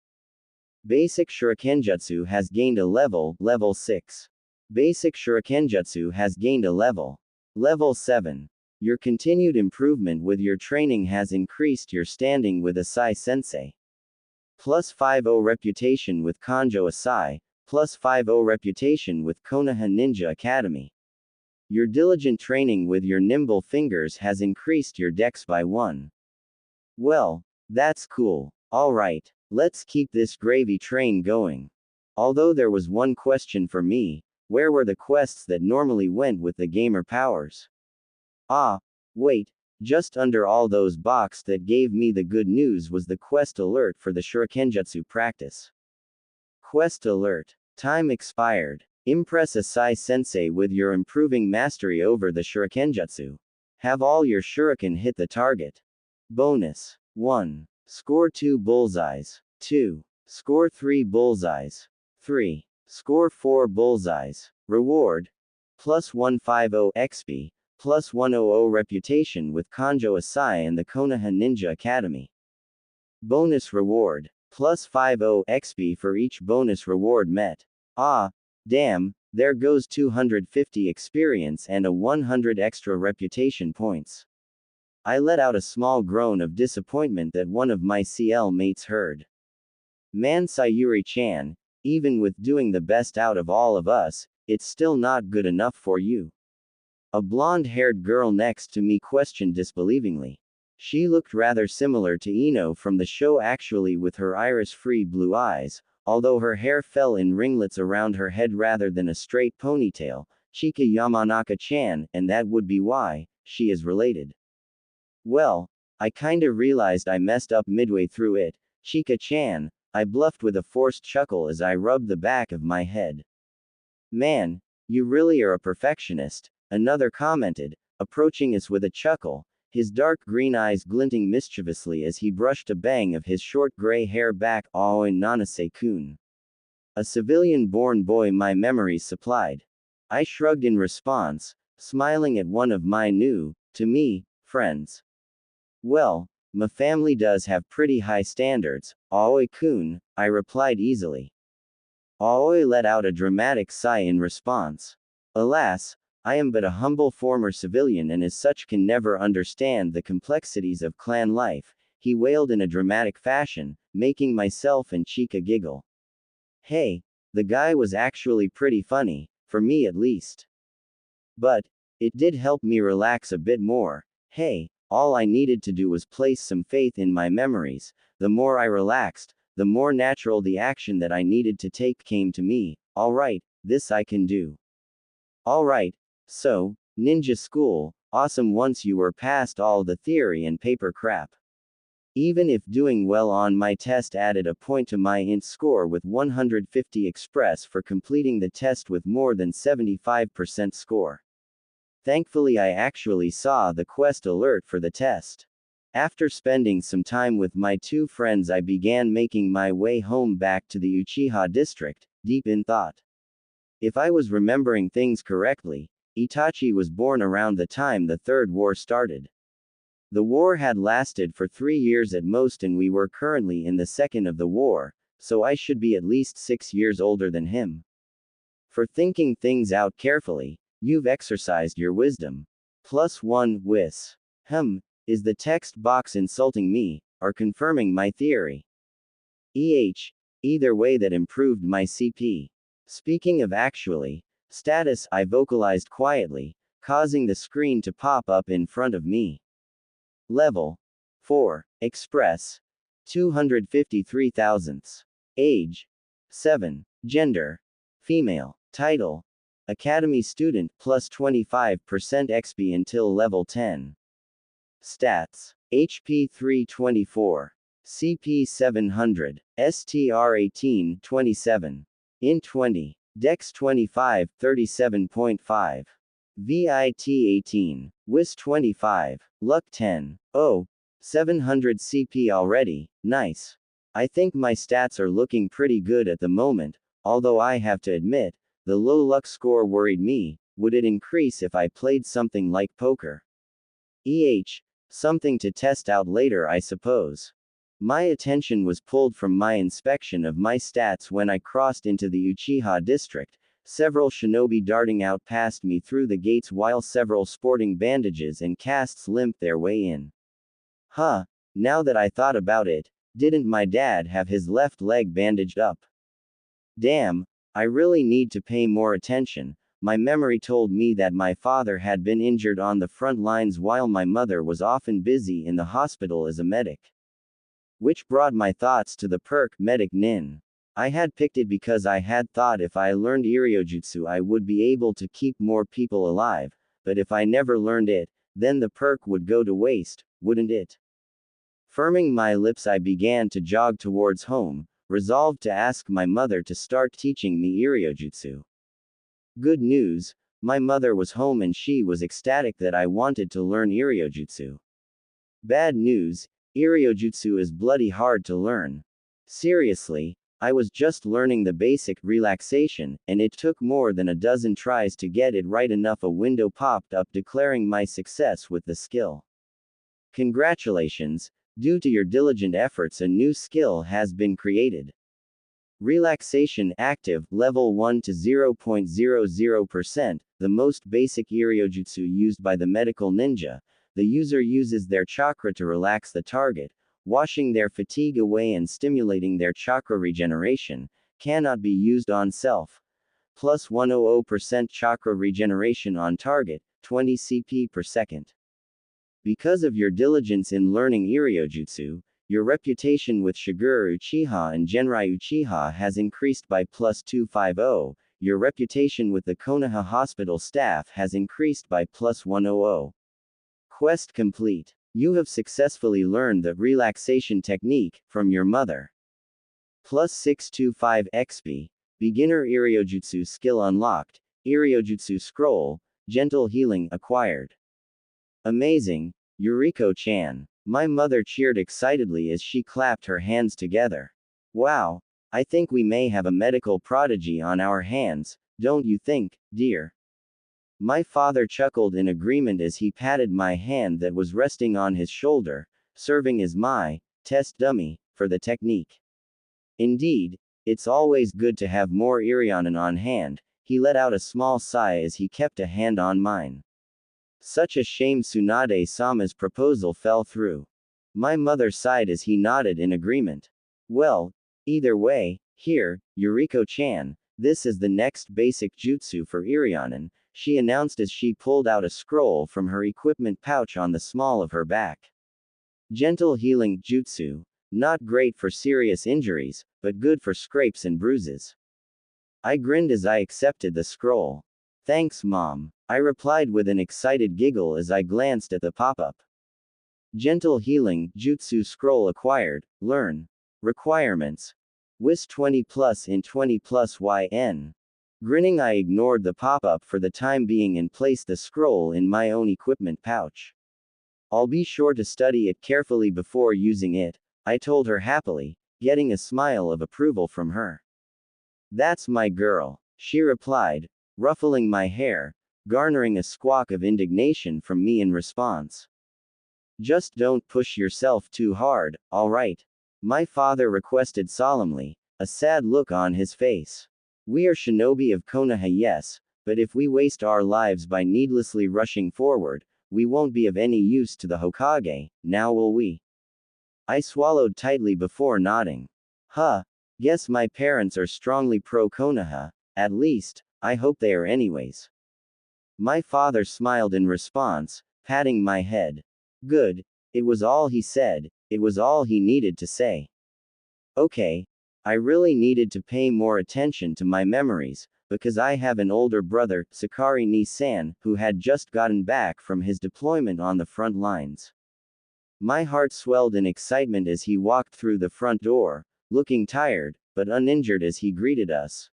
Basic shurikenjutsu has gained a level, level 6. Basic shurikenjutsu has gained a level. Level 7. Your continued improvement with your training has increased your standing with Asai Sensei. Plus 50 reputation with Kanjo Asai, plus 50 reputation with Konoha Ninja Academy. Your diligent training with your nimble fingers has increased your dex by 1. Well, that's cool. Alright, let's keep this gravy train going. Although there was one question for me, where were the quests that normally went with the gamer powers? Ah, wait, just under all those boxes that gave me the good news was the quest alert for the shurikenjutsu practice. Quest alert. Time expired. Impress Asai Sensei with your improving mastery over the shurikenjutsu. Have all your shuriken hit the target. Bonus. 1. Score 2 bullseyes. 2. Score 3 bullseyes. 3. Score 4 bullseyes. Reward. Plus 150 XP. Plus 100 reputation with Kanjo Asai and the Konoha Ninja Academy. Bonus reward. Plus 50 XP for each bonus reward met. Ah, damn, there goes 250 experience and a 100 extra reputation points. I let out a small groan of disappointment that one of my CL mates heard. Man, Sayuri-chan, even with doing the best out of all of us, it's still not good enough for you. A blonde-haired girl next to me questioned disbelievingly. She looked rather similar to Ino from the show actually, with her iris-free blue eyes, although her hair fell in ringlets around her head rather than a straight ponytail. Chika Yamanaka-chan, and that would be why she is related. Well, I kinda realized I messed up midway through it. Chika-chan, I bluffed with a forced chuckle as I rubbed the back of my head. Man, you really are a perfectionist, another commented, approaching us with a chuckle, his dark green eyes glinting mischievously as he brushed a bang of his short gray hair back. Aoi Nanase-kun. A civilian-born boy my memories supplied. I shrugged in response, smiling at one of my new, to me, friends. Well, my family does have pretty high standards, Aoi-kun, I replied easily. Aoi let out a dramatic sigh in response. Alas, I am but a humble former civilian and as such can never understand the complexities of clan life, he wailed in a dramatic fashion, making myself and Chika giggle. Hey, the guy was actually pretty funny, for me at least. But, it did help me relax a bit more. Hey, all I needed to do was place some faith in my memories. The more I relaxed, the more natural the action that I needed to take came to me. Alright, this I can do. Alright, so, ninja school, awesome once you were past all the theory and paper crap. Even if doing well on my test added a point to my int score with 150 express for completing the test with more than 75% score. Thankfully I actually saw the quest alert for the test. After spending some time with my two friends I began making my way home back to the Uchiha district, deep in thought. If I was remembering things correctly, Itachi was born around the time the Third War started. The war had lasted for 3 years at most and we were currently in the second of the war, so I should be at least 6 years older than him. For thinking things out carefully, you've exercised your wisdom. +1 wis. Is the text box insulting me, or confirming my theory? Either way that improved my CP. Speaking of actually, status, I vocalized quietly, causing the screen to pop up in front of me. Level 4. Express. 253 thousandths. Age. 7. Gender. Female. Title. Academy student, plus 25% XP until level 10. Stats. HP 324. CP 700. STR 18, 27. Int 20. Dex 25, 37.5. VIT 18. WIS 25. Luck 10. Oh, 700 CP already, nice. I think my stats are looking pretty good at the moment, although I have to admit, the low luck score worried me. Would it increase if I played something like poker? Something to test out later, I suppose. My attention was pulled from my inspection of my stats when I crossed into the Uchiha district, several shinobi darting out past me through the gates while several sporting bandages and casts limped their way in. Huh, now that I thought about it, didn't my dad have his left leg bandaged up? Damn, I really need to pay more attention. My memory told me that my father had been injured on the front lines while my mother was often busy in the hospital as a medic. Which brought my thoughts to the perk Medic Nin. I had picked it because I had thought if I learned Iryojutsu I would be able to keep more people alive, but if I never learned it, then the perk would go to waste, wouldn't it? Firming my lips, I began to jog towards home, resolved to ask my mother to start teaching me Iryojutsu. Good news, my mother was home and she was ecstatic that I wanted to learn Iryojutsu. Bad news, Iryojutsu is bloody hard to learn. Seriously, I was just learning the basic relaxation, and it took more than a dozen tries to get it right. Enough a window popped up declaring my success with the skill. Congratulations, due to your diligent efforts a new skill has been created. Relaxation active, level 1 to 0.00%, the most basic Iryojutsu used by the medical ninja. The user uses their chakra to relax the target, washing their fatigue away and stimulating their chakra regeneration, cannot be used on self. Plus 100% chakra regeneration on target, 20 CP per second. Because of your diligence in learning Iryojutsu, your reputation with Shigeru Uchiha and Genrai Uchiha has increased by plus 250, your reputation with the Konoha hospital staff has increased by plus 100. Quest complete. You have successfully learned the relaxation technique from your mother. Plus 625 XP. Beginner Iryojutsu skill unlocked. Iryojutsu scroll. Gentle healing acquired. Amazing, Yuriko-chan. My mother cheered excitedly as she clapped her hands together. Wow, I think we may have a medical prodigy on our hands, don't you think, dear? My father chuckled in agreement as he patted my hand that was resting on his shoulder, serving as my test dummy for the technique. Indeed, it's always good to have more Irionen on hand. He let out a small sigh as he kept a hand on mine. Such a shame Tsunade-sama's proposal fell through. My mother sighed as he nodded in agreement. Well, either way, here, Yuriko-chan, this is the next basic jutsu for Irionen, she announced as she pulled out a scroll from her equipment pouch on the small of her back. Gentle healing jutsu. Not great for serious injuries, but good for scrapes and bruises. I grinned as I accepted the scroll. Thanks, Mom, I replied with an excited giggle as I glanced at the pop-up. Gentle healing jutsu scroll acquired. Learn. Requirements. WIS 20 plus in 20 plus YN. Grinning, I ignored the pop-up for the time being and placed the scroll in my own equipment pouch. I'll be sure to study it carefully before using it, I told her happily, getting a smile of approval from her. That's my girl, she replied, ruffling my hair, garnering a squawk of indignation from me in response. Just don't push yourself too hard, alright? My father requested solemnly, a sad look on his face. We are shinobi of Konoha, yes, but if we waste our lives by needlessly rushing forward, we won't be of any use to the Hokage, now will we? I swallowed tightly before nodding. Guess my parents are strongly pro-Konoha, at least, I hope they are anyways. My father smiled in response, patting my head. Good, it was all he said, it was all he needed to say. Okay, I really needed to pay more attention to my memories, because I have an older brother, Sakari Ni-san, who had just gotten back from his deployment on the front lines. My heart swelled in excitement as he walked through the front door, looking tired, but uninjured as he greeted us.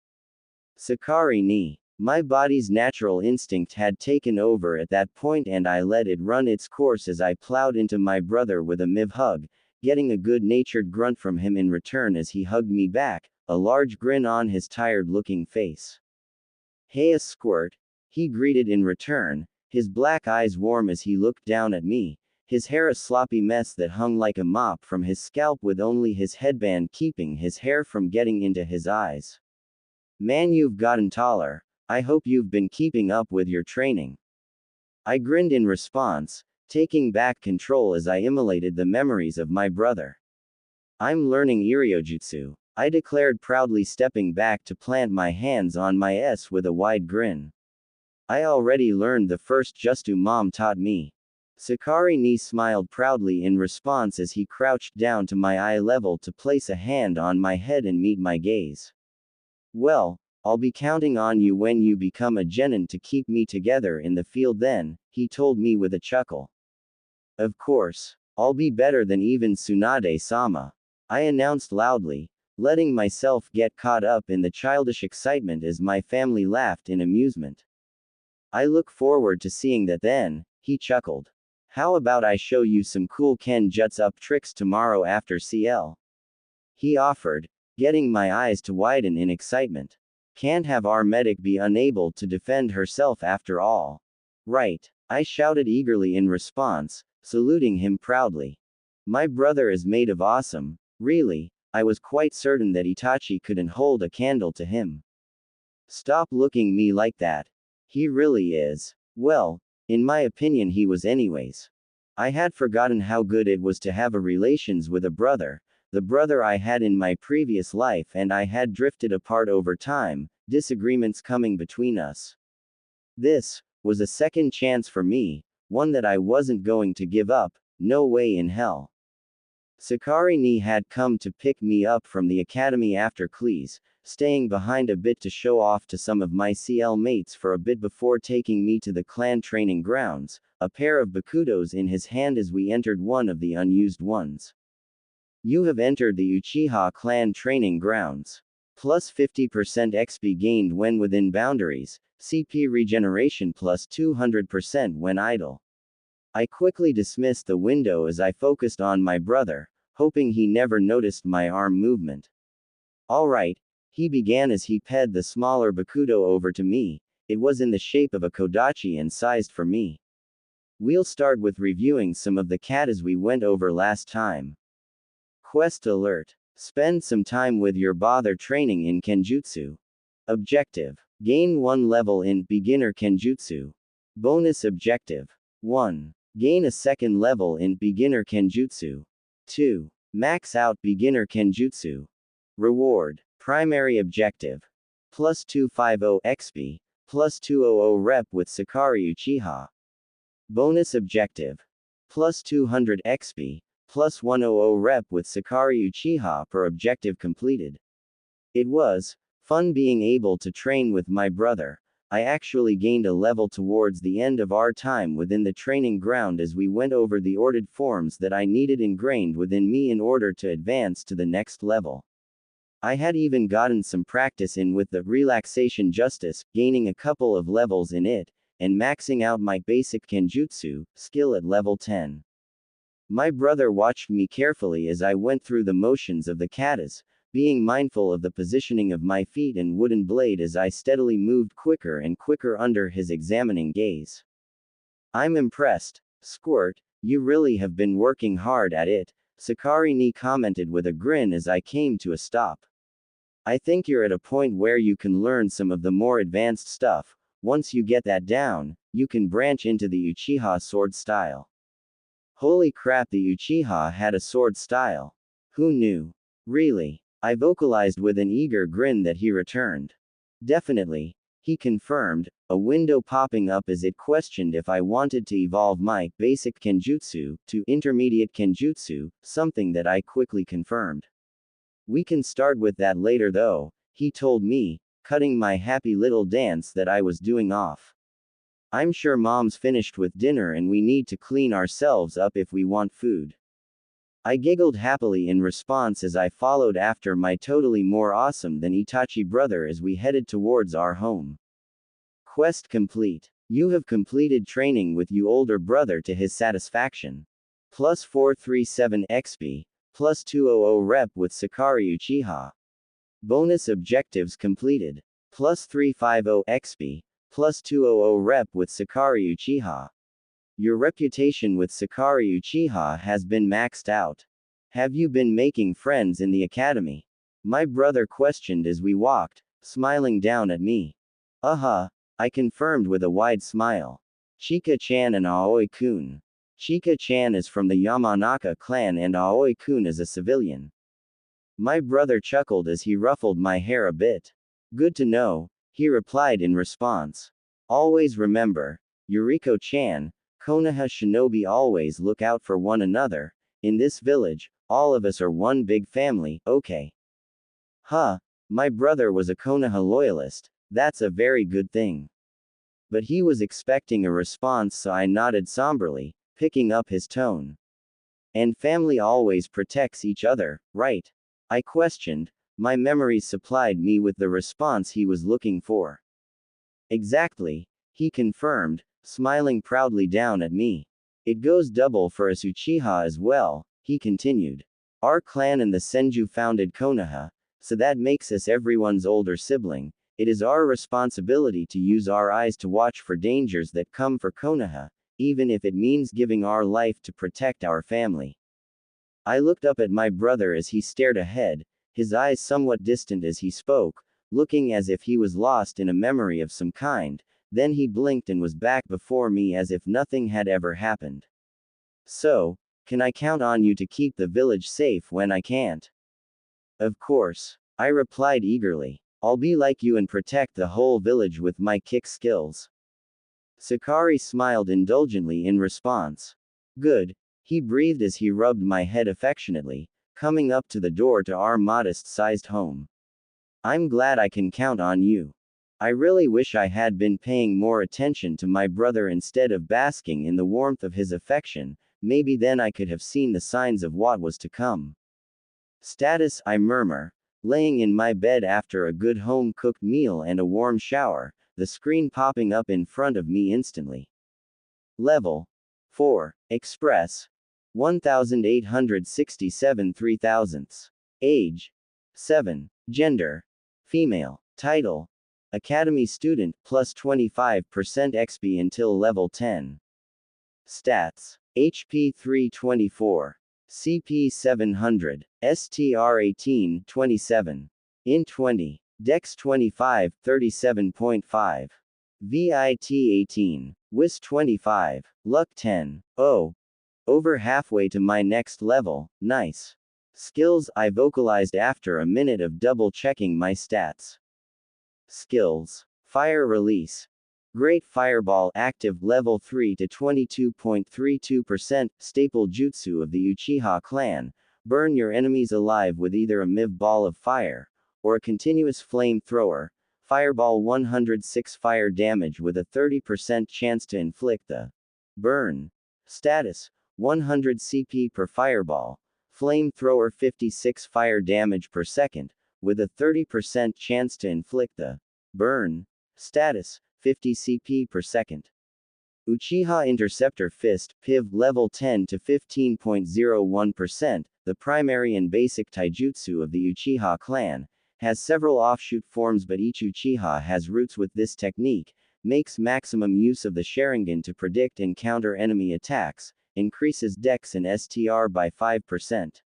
Sakari ni. My body's natural instinct had taken over at that point and I let it run its course as I plowed into my brother with a miv hug, getting a good-natured grunt from him in return as he hugged me back, a large grin on his tired-looking face. "Hey, a squirt," he greeted in return, his black eyes warm as he looked down at me, his hair a sloppy mess that hung like a mop from his scalp with only his headband keeping his hair from getting into his eyes. "Man, you've gotten taller. I hope you've been keeping up with your training." I grinned in response, taking back control as I immolated the memories of my brother. "I'm learning Iryojutsu," I declared proudly, stepping back to plant my hands on my S with a wide grin. "I already learned the first Jutsu Mom taught me." Sakari ni smiled proudly in response as he crouched down to my eye level to place a hand on my head and meet my gaze. "Well, I'll be counting on you when you become a genin to keep me together in the field then," he told me with a chuckle. "Of course. I'll be better than even Tsunade-sama," I announced loudly, letting myself get caught up in the childish excitement as my family laughed in amusement. "I look forward to seeing that then," he chuckled. "How about I show you some cool Kenjutsu tricks tomorrow after CL?" he offered, getting my eyes to widen in excitement. Can't have our medic be unable to defend herself after all. "Right," I shouted eagerly in response, saluting him proudly. My brother is made of awesome, really. I was quite certain that Itachi couldn't hold a candle to him. "Stop looking me like that. He really is. Well, in my opinion he was anyways." I had forgotten how good it was to have a relations with a brother, the brother I had in my previous life, and I had drifted apart over time, disagreements coming between us. This was a second chance for me, one that I wasn't going to give up, no way in hell. Sakari ni had come to pick me up from the academy after class, staying behind a bit to show off to some of my CL mates for a bit before taking me to the clan training grounds, a pair of bakudos in his hand as we entered one of the unused ones. "You have entered the Uchiha clan training grounds. Plus 50% XP gained when within boundaries, CP regeneration plus 200% when idle." I quickly dismissed the window as I focused on my brother, hoping he never noticed my arm movement. "Alright," he began as he ped the smaller bakudo over to me. It was in the shape of a kodachi and sized for me. "We'll start with reviewing some of the katas we went over last time. Quest alert. Spend some time with your brother training in Kenjutsu. Objective. Gain 1 level in Beginner Kenjutsu. Bonus objective. 1. Gain a 2nd level in Beginner Kenjutsu. 2. Max out Beginner Kenjutsu. Reward. Primary objective. Plus 250 XP, plus 200 rep with Sakari Uchiha. Bonus objective. Plus 200 XP, plus 100 rep with Sakari Uchiha per objective completed. It was fun being able to train with my brother. I actually gained a level towards the end of our time within the training ground as we went over the ordered forms that I needed ingrained within me in order to advance to the next level. I had even gotten some practice in with the relaxation justice, gaining a couple of levels in it, and maxing out my basic Kenjutsu skill at level 10. My brother watched me carefully as I went through the motions of the katas, being mindful of the positioning of my feet and wooden blade as I steadily moved quicker and quicker under his examining gaze. "I'm impressed, Squirt, you really have been working hard at it," Sakari ni commented with a grin as I came to a stop. "I think you're at a point where you can learn some of the more advanced stuff. Once you get that down, you can branch into the Uchiha sword style." Holy crap, the Uchiha had a sword style. Who knew? Really? I vocalized with an eager grin that he returned. "Definitely," he confirmed, a window popping up as it questioned if I wanted to evolve my basic Kenjutsu to intermediate Kenjutsu, something that I quickly confirmed. "We can start with that later though," he told me, cutting my happy little dance that I was doing off. "I'm sure mom's finished with dinner and we need to clean ourselves up if we want food." I giggled happily in response as I followed after my totally more awesome than Itachi brother as we headed towards our home. Quest complete. You have completed training with your older brother to his satisfaction. Plus 437 XP. Plus 200 rep with Sakari Uchiha. Bonus objectives completed. Plus 350 XP. Plus 200 rep with Sakari Uchiha. Your reputation with Sakari Uchiha has been maxed out. Have you been making friends in the academy? My brother questioned as we walked, smiling down at me. I confirmed with a wide smile. Chika-chan and Aoi-kun. Chika-chan is from the Yamanaka clan and Aoi-kun is a civilian. My brother chuckled as he ruffled my hair a bit. Good to know, he replied in response. Always remember, Yuriko-chan, Konoha shinobi always look out for one another. In this village, all of us are one big family, okay? My brother was a Konoha loyalist, that's a very good thing. But he was expecting a response, so I nodded somberly, picking up his tone. And family always protects each other, right? I questioned. My memories supplied me with the response he was looking for. Exactly, he confirmed, smiling proudly down at me. It goes double for us Uchiha as well, he continued. Our clan and the Senju founded Konoha, so that makes us everyone's older sibling. It is our responsibility to use our eyes to watch for dangers that come for Konoha, even if it means giving our life to protect our family. I looked up at my brother as he stared ahead, his eyes somewhat distant as he spoke, looking as if he was lost in a memory of some kind, then he blinked and was back before me as if nothing had ever happened. So, can I count on you to keep the village safe when I can't? Of course, I replied eagerly. I'll be like you and protect the whole village with my kick skills. Sakari smiled indulgently in response. Good, he breathed as he rubbed my head affectionately, coming up to the door to our modest-sized home. I'm glad I can count on you. I really wish I had been paying more attention to my brother instead of basking in the warmth of his affection, maybe then I could have seen the signs of what was to come. Status, I murmur, laying in my bed after a good home-cooked meal and a warm shower, the screen popping up in front of me instantly. Level 4. Express. 1867 3000ths. Age. 7. Gender. Female. Title. Academy student, plus 25% XP until level 10. Stats. HP 324. CP 700, STR 18, 27. Int 20. Dex 25, 37.5. VIT 18. WIS 25. Luck 10. Oh. Over halfway to my next level, nice. Skills, I vocalized after a minute of double checking my stats. Skills. Fire Release. Great Fireball active level 3 to 22.32%, staple jutsu of the Uchiha clan. Burn your enemies alive with either a MIV ball of fire, or a continuous flamethrower. Fireball 106 fire damage with a 30% chance to inflict the burn. Status, 100 CP per fireball. Flamethrower 56 fire damage per second, with a 30% chance to inflict the burn. Status, 50 CP per second. Uchiha Interceptor Fist, PIV level 10 to 15.01%, the primary and basic taijutsu of the Uchiha clan, has several offshoot forms but each Uchiha has roots with this technique, makes maximum use of the Sharingan to predict and counter enemy attacks, increases Dex and STR by 5%.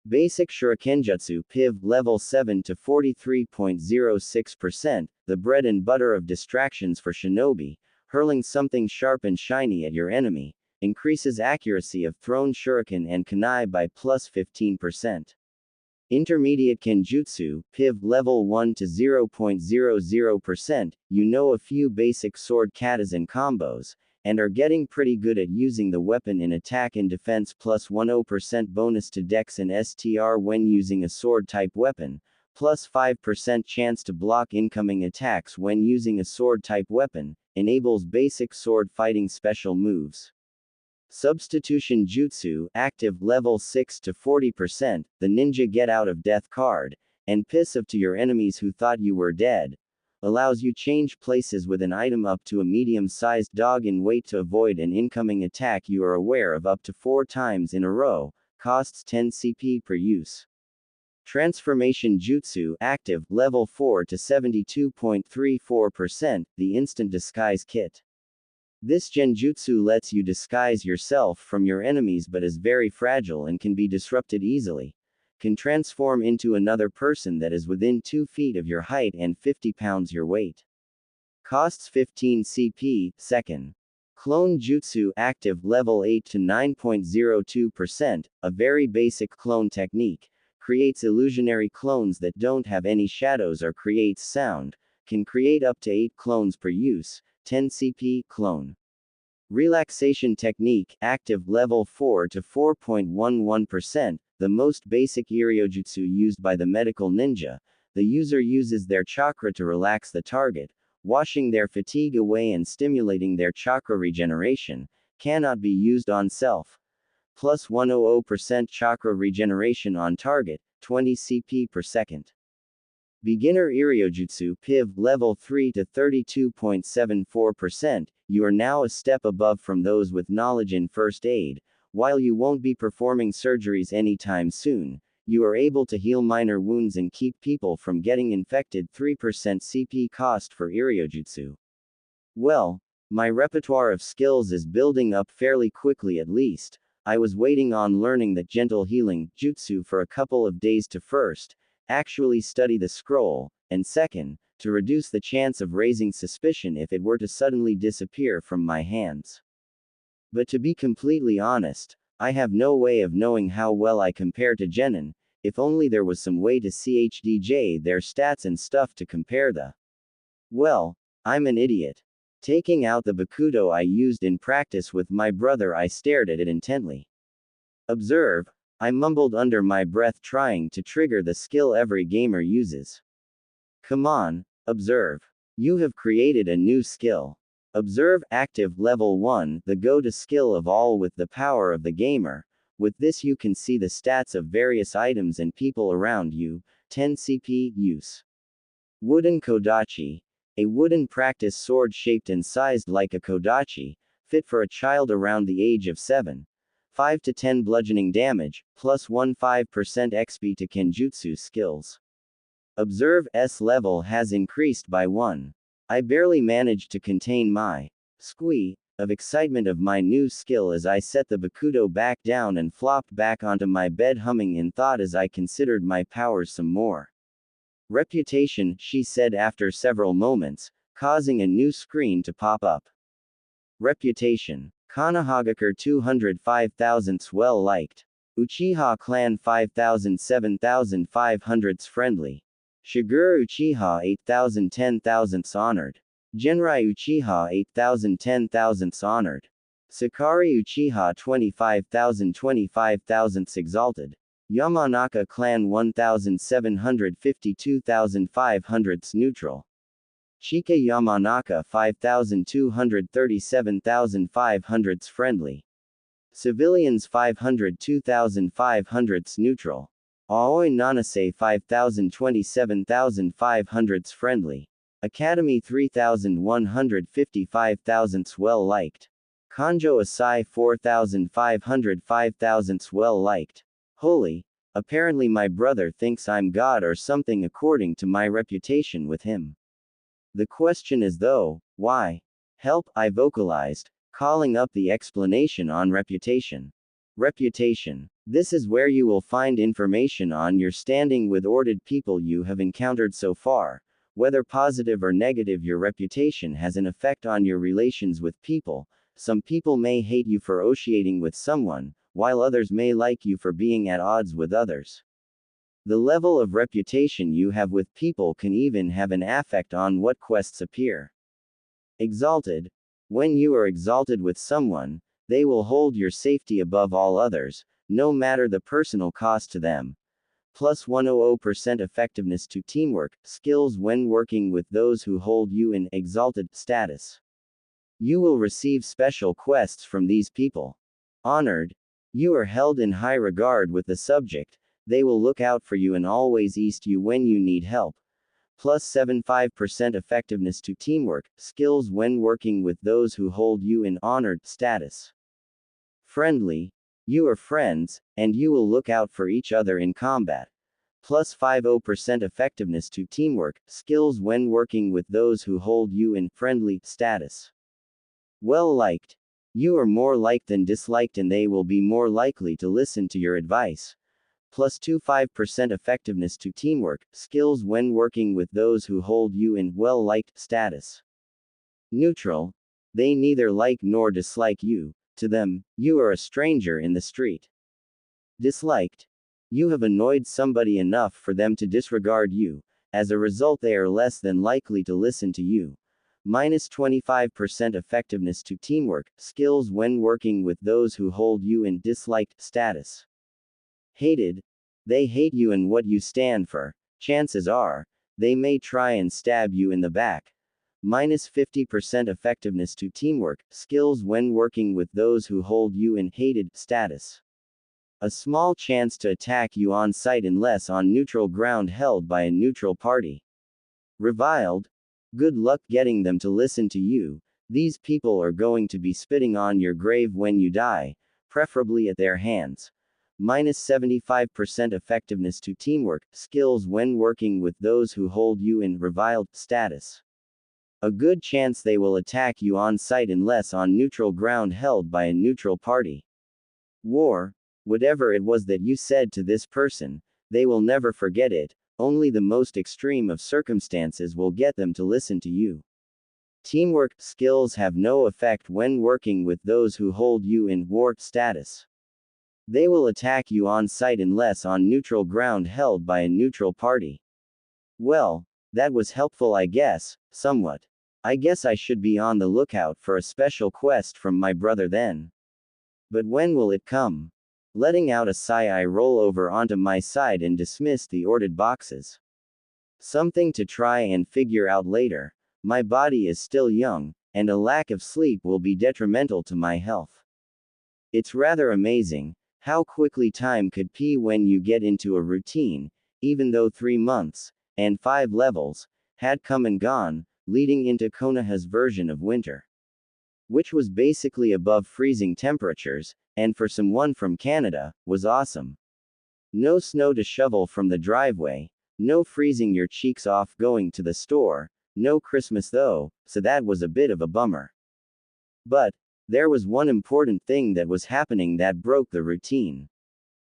Basic Shurikenjutsu PIV level 7 to 43.06%, the bread and butter of distractions for shinobi, hurling something sharp and shiny at your enemy, increases accuracy of thrown shuriken and kunai by plus 15%. Intermediate Kenjutsu, PIV level 1 to 0.00%, you know a few basic sword katas and combos, and are getting pretty good at using the weapon in attack and defense plus 10% bonus to Dex and STR when using a sword-type weapon, plus 5% chance to block incoming attacks when using a sword-type weapon, enables basic sword fighting special moves. Substitution Jutsu, active level 6 to 40%, the ninja get out of death card, and piss off to your enemies who thought you were dead. Allows you change places with an item up to a medium-sized dog in weight to avoid an incoming attack you are aware of up to 4 times in a row, costs 10 CP per use. Transformation Jutsu, active, level 4 to 72.34%, the instant disguise kit. This genjutsu lets you disguise yourself from your enemies but is very fragile and can be disrupted easily. Can transform into another person that is within 2 feet of your height and 50 pounds your weight. Costs 15 CP, second. Clone Jutsu, active, level 8 to 9.02%, a very basic clone technique. Creates illusionary clones that don't have any shadows or creates sound. Can create up to 8 clones per use, 10 CP, clone. Relaxation technique, active, level 4 to 4.11%, the most basic Iryojutsu used by the medical ninja. The user uses their chakra to relax the target, washing their fatigue away and stimulating their chakra regeneration. Cannot be used on self. Plus 100% chakra regeneration on target, 20 CP per second. Beginner Iryojutsu, PIV, level 3 to 32.74%, you are now a step above from those with knowledge in first aid. While you won't be performing surgeries anytime soon, you are able to heal minor wounds and keep people from getting infected. 3% CP cost for Iryojutsu. Well, my repertoire of skills is building up fairly quickly at least. I was waiting on learning that gentle healing jutsu for a couple of days to first, actually study the scroll, and second, to reduce the chance of raising suspicion if it were to suddenly disappear from my hands. But to be completely honest, I have no way of knowing how well I compare to Genin. If only there was some way to CHDJ their stats and stuff to compare the. Well, I'm an idiot. Taking out the Bakudo I used in practice with my brother, I stared at it intently. Observe, I mumbled under my breath, trying to trigger the skill every gamer uses. Come on, observe. You have created a new skill. Observe, active, level 1, the go-to skill of all with the power of the gamer. With this you can see the stats of various items and people around you. 10 CP, use. Wooden Kodachi. A wooden practice sword shaped and sized like a kodachi, fit for a child around the age of 7. 5 to 10 bludgeoning damage, plus 15% XP to Kenjutsu skills. Observe, S level has increased by 1. I barely managed to contain my squee of excitement of my new skill as I set the Bakudo back down and flopped back onto my bed, humming in thought as I considered my powers some more. Reputation, she said after several moments, causing a new screen to pop up. Reputation. Kanahagakure 205,000 well liked. Uchiha clan 5,000 7,500 friendly. Shigure Uchiha 8,000 10,000 honored. Genrai Uchiha 8,000 10,000 honored. Sakari Uchiha 25,000 25,000 exalted. Yamanaka clan 1,752,500 neutral. Chika Yamanaka 5,237,500 friendly. Civilians 502,500 neutral. Aoi Nanase 5,027,500 friendly. Academy 3,155,000 well liked. Kanjo Asai 4,500 5,000 well liked. Holy, apparently my brother thinks I'm God or something according to my reputation with him. The question is though, why? Help, I vocalized, calling up the explanation on reputation. Reputation. This is where you will find information on your standing with ordered people you have encountered so far. Whether positive or negative, your reputation has an effect on your relations with people. Some people may hate you for associating with someone, while others may like you for being at odds with others. The level of reputation you have with people can even have an effect on what quests appear. Exalted. When you are exalted with someone, they will hold your safety above all others, no matter the personal cost to them. Plus 100% effectiveness to teamwork, skills when working with those who hold you in exalted status. You will receive special quests from these people. Honored. You are held in high regard with the subject, they will look out for you and always east you when you need help. Plus 75% effectiveness to teamwork, skills when working with those who hold you in honored status. Friendly. You are friends, and you will look out for each other in combat. Plus 50% effectiveness to teamwork, skills when working with those who hold you in friendly status. Well liked. You are more liked than disliked and they will be more likely to listen to your advice. Plus 25% effectiveness to teamwork, skills when working with those who hold you in well-liked status. Neutral. They neither like nor dislike you. To them, you are a stranger in the street. Disliked. You have annoyed somebody enough for them to disregard you. As a result, they are less than likely to listen to you. Minus 25% effectiveness to teamwork, skills when working with those who hold you in disliked status. Hated. They hate you and what you stand for. Chances are, they may try and stab you in the back. Minus 50% effectiveness to teamwork, skills when working with those who hold you in hated status. A small chance to attack you on sight unless on neutral ground held by a neutral party. Reviled. Good luck getting them to listen to you. These people are going to be spitting on your grave when you die, preferably at their hands. Minus 75% effectiveness to teamwork, skills when working with those who hold you in reviled status. A good chance they will attack you on sight unless on neutral ground held by a neutral party. War. Whatever it was that you said to this person, they will never forget it, only the most extreme of circumstances will get them to listen to you. Teamwork, skills have no effect when working with those who hold you in war status. They will attack you on sight unless on neutral ground held by a neutral party. Well, that was helpful, I guess, somewhat. I guess I should be on the lookout for a special quest from my brother then. But when will it come? Letting out a sigh, I roll over onto my side and dismiss the ordered boxes. Something to try and figure out later. My body is still young, and a lack of sleep will be detrimental to my health. It's rather amazing how quickly time could pee when you get into a routine, even though 3 months, and 5 levels, had come and gone, leading into Konoha's version of winter. Which was basically above freezing temperatures, and for someone from Canada, was awesome. No snow to shovel from the driveway, no freezing your cheeks off going to the store, no Christmas though, so that was a bit of a bummer. But, there was one important thing that was happening that broke the routine.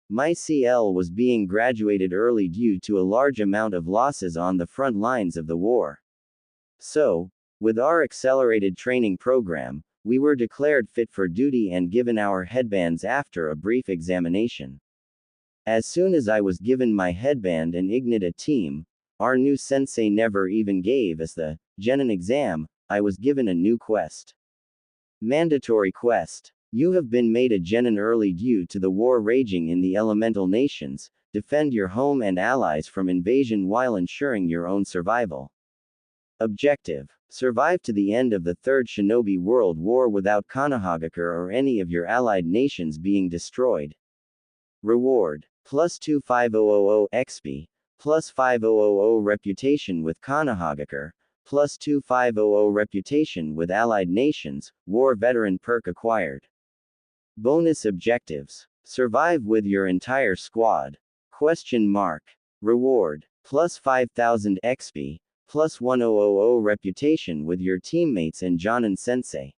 My CL was being graduated early due to a large amount of losses on the front lines of the war. So, with our accelerated training program, we were declared fit for duty and given our headbands after a brief examination. As soon as I was given my headband and Ignita team, our new sensei never even gave us the Genin exam, I was given a new quest. Mandatory quest. You have been made a Genin early due to the war raging in the elemental nations. Defend your home and allies from invasion while ensuring your own survival. Objective. Survive to the end of the Third Shinobi World War without Konohagakure or any of your allied nations being destroyed. Reward. Plus 25000 XP. Plus 5000 reputation with Konohagakure. Plus 2500 reputation with allied nations, war veteran perk acquired. Bonus objectives. Survive with your entire squad. Question mark. Reward. Plus 5000 XP. Plus 1000 reputation with your teammates and Jonin sensei.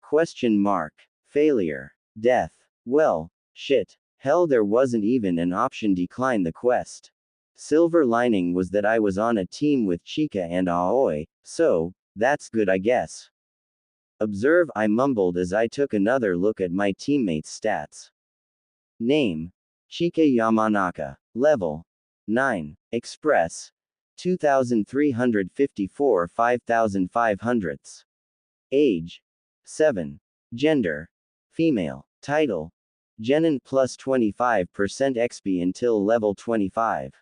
Question mark. Failure. Death. Well, shit. Hell, there wasn't even an option decline the quest. Silver lining was that I was on a team with Chika and Aoi, so, that's good I guess. Observe, I mumbled as I took another look at my teammates' stats. Name. Chika Yamanaka. Level. 9. Express. 2354 5500. Age. 7. Gender. Female. Title. Genin plus 25% XP until level 25.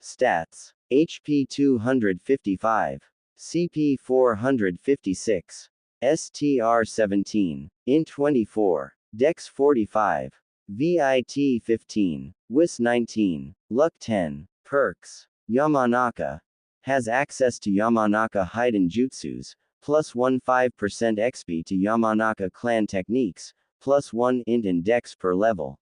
Stats. HP 255. CP 456. STR 17. INT 24. Dex 45. VIT 15. Wis 19. Luck 10. Perks. Yamanaka. Has access to Yamanaka Hiden Jutsus, plus 1 5% XP to Yamanaka clan techniques, plus 1 int and dex per level.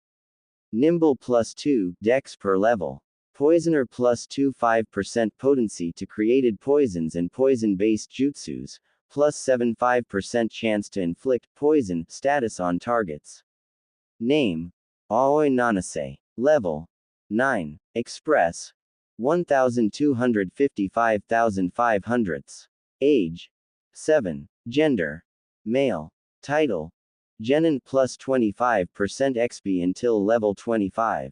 Nimble plus 2 dex per level. Poisoner plus 2 5% potency to created poisons and poison-based jutsus, plus 7 5% chance to inflict poison status on targets. Name: Aoi Nanase. Level: 9. Express: 1,255,500. Age: 7. Gender: male. Title: Genin plus 25% XP until level 25.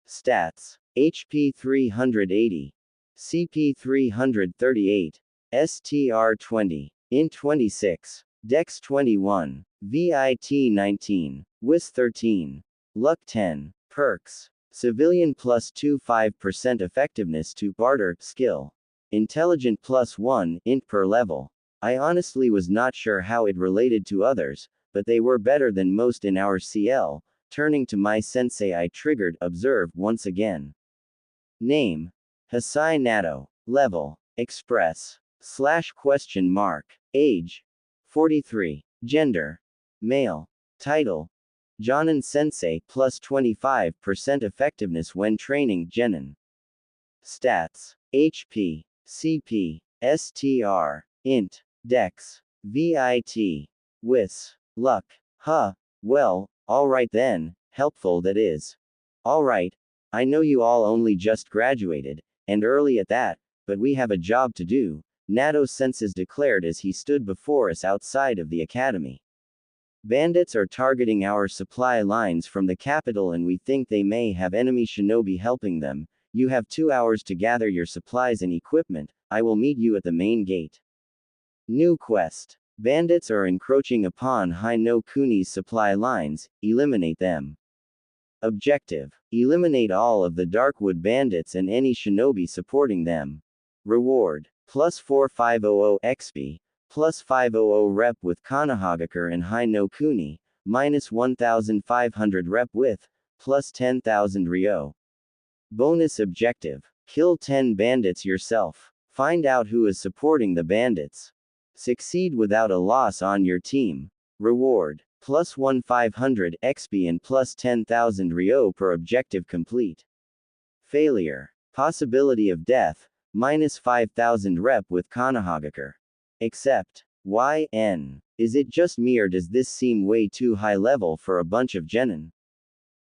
Stats: HP 380. CP 338. STR 20. Int 26. Dex 21. VIT 19. Wis 13. Luck 10. Perks: Civilian plus 25% effectiveness to barter skill. Intelligent plus 1 int per level. I honestly was not sure how it related to others, but they were better than most in our CL. Turning to my sensei, I triggered observe once again. Name: Hasai Nato. Level: Express. /? Age: 43. Gender: male. Title: Jonin Sensei plus 25% effectiveness when training Genin. Stats: HP, CP, STR, Int, Dex, VIT, Wis, Luck. Huh, well, alright then, helpful that is. Alright, I know you all only just graduated, and early at that, but we have a job to do, Nato Senses declared as he stood before us outside of the academy. Bandits are targeting our supply lines from the capital and we think they may have enemy shinobi helping them. You have 2 hours to gather your supplies and equipment. I will meet you at the main gate. New quest. Bandits are encroaching upon Hai no Kuni's supply lines. Eliminate them. Objective: eliminate all of the Darkwood bandits and any shinobi supporting them. Reward: plus 4500 XP, plus 500 rep with Kanahagakure and Hai no Kuni, minus 1500 rep with, plus 10,000 Ryo. Bonus objective: kill 10 bandits yourself. Find out who is supporting the bandits. Succeed without a loss on your team. Reward: plus 1500 XP and plus 10,000 Ryo per objective complete. Failure: possibility of death, minus 5,000 rep with Kanahagakure. Accept. YN. Is it just me or does this seem way too high level for a bunch of genin?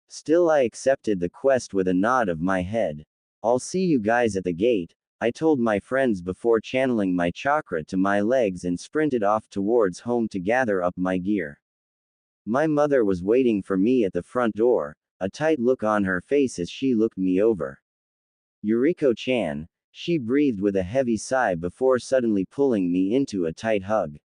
Still, I accepted the quest with a nod of my head. I'll see you guys at the gate, I told my friends before channeling my chakra to my legs and sprinted off towards home to gather up my gear. My mother was waiting for me at the front door, a tight look on her face as she looked me over. Yuriko-chan, she breathed with a heavy sigh before suddenly pulling me into a tight hug.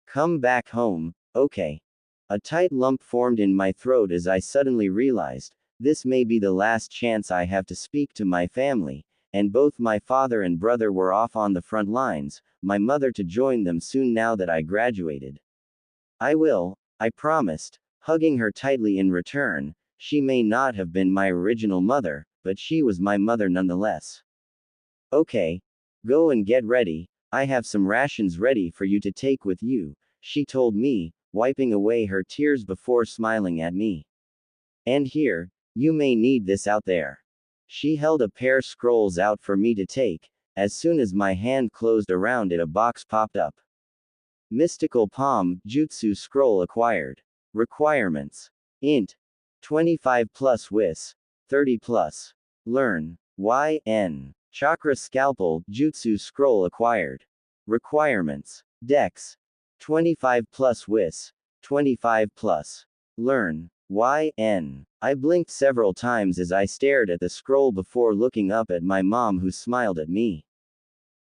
Come back home, okay? A tight lump formed in my throat as I suddenly realized, this may be the last chance I have to speak to my family, and both my father and brother were off on the front lines, my mother to join them soon now that I graduated. I will, I promised, hugging her tightly in return. She may not have been my original mother, but she was my mother nonetheless. Okay. Go and get ready, I have some rations ready for you to take with you, she told me, wiping away her tears before smiling at me. And here, you may need this out there. She held a pair scrolls out for me to take. As soon as my hand closed around it, a box popped up. Mystical Palm, Jutsu Scroll acquired. Requirements: Int. 25 plus Wis. 30 plus. Learn. YN. Chakra Scalpel, Jutsu Scroll acquired. Requirements: Dex. 25 plus Wis. 25 plus. Learn. YN. I blinked several times as I stared at the scroll before looking up at my mom, who smiled at me.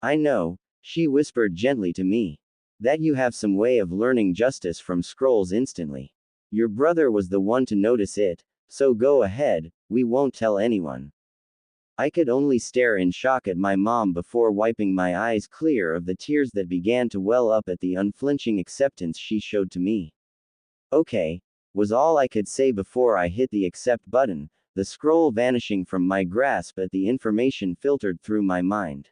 I know, she whispered gently to me, that you have some way of learning justice from scrolls instantly. Your brother was the one to notice it, so go ahead, we won't tell anyone. I could only stare in shock at my mom before wiping my eyes clear of the tears that began to well up at the unflinching acceptance she showed to me. Okay. was all I could say before I hit the accept button, the scroll vanishing from my grasp as the information filtered through my mind.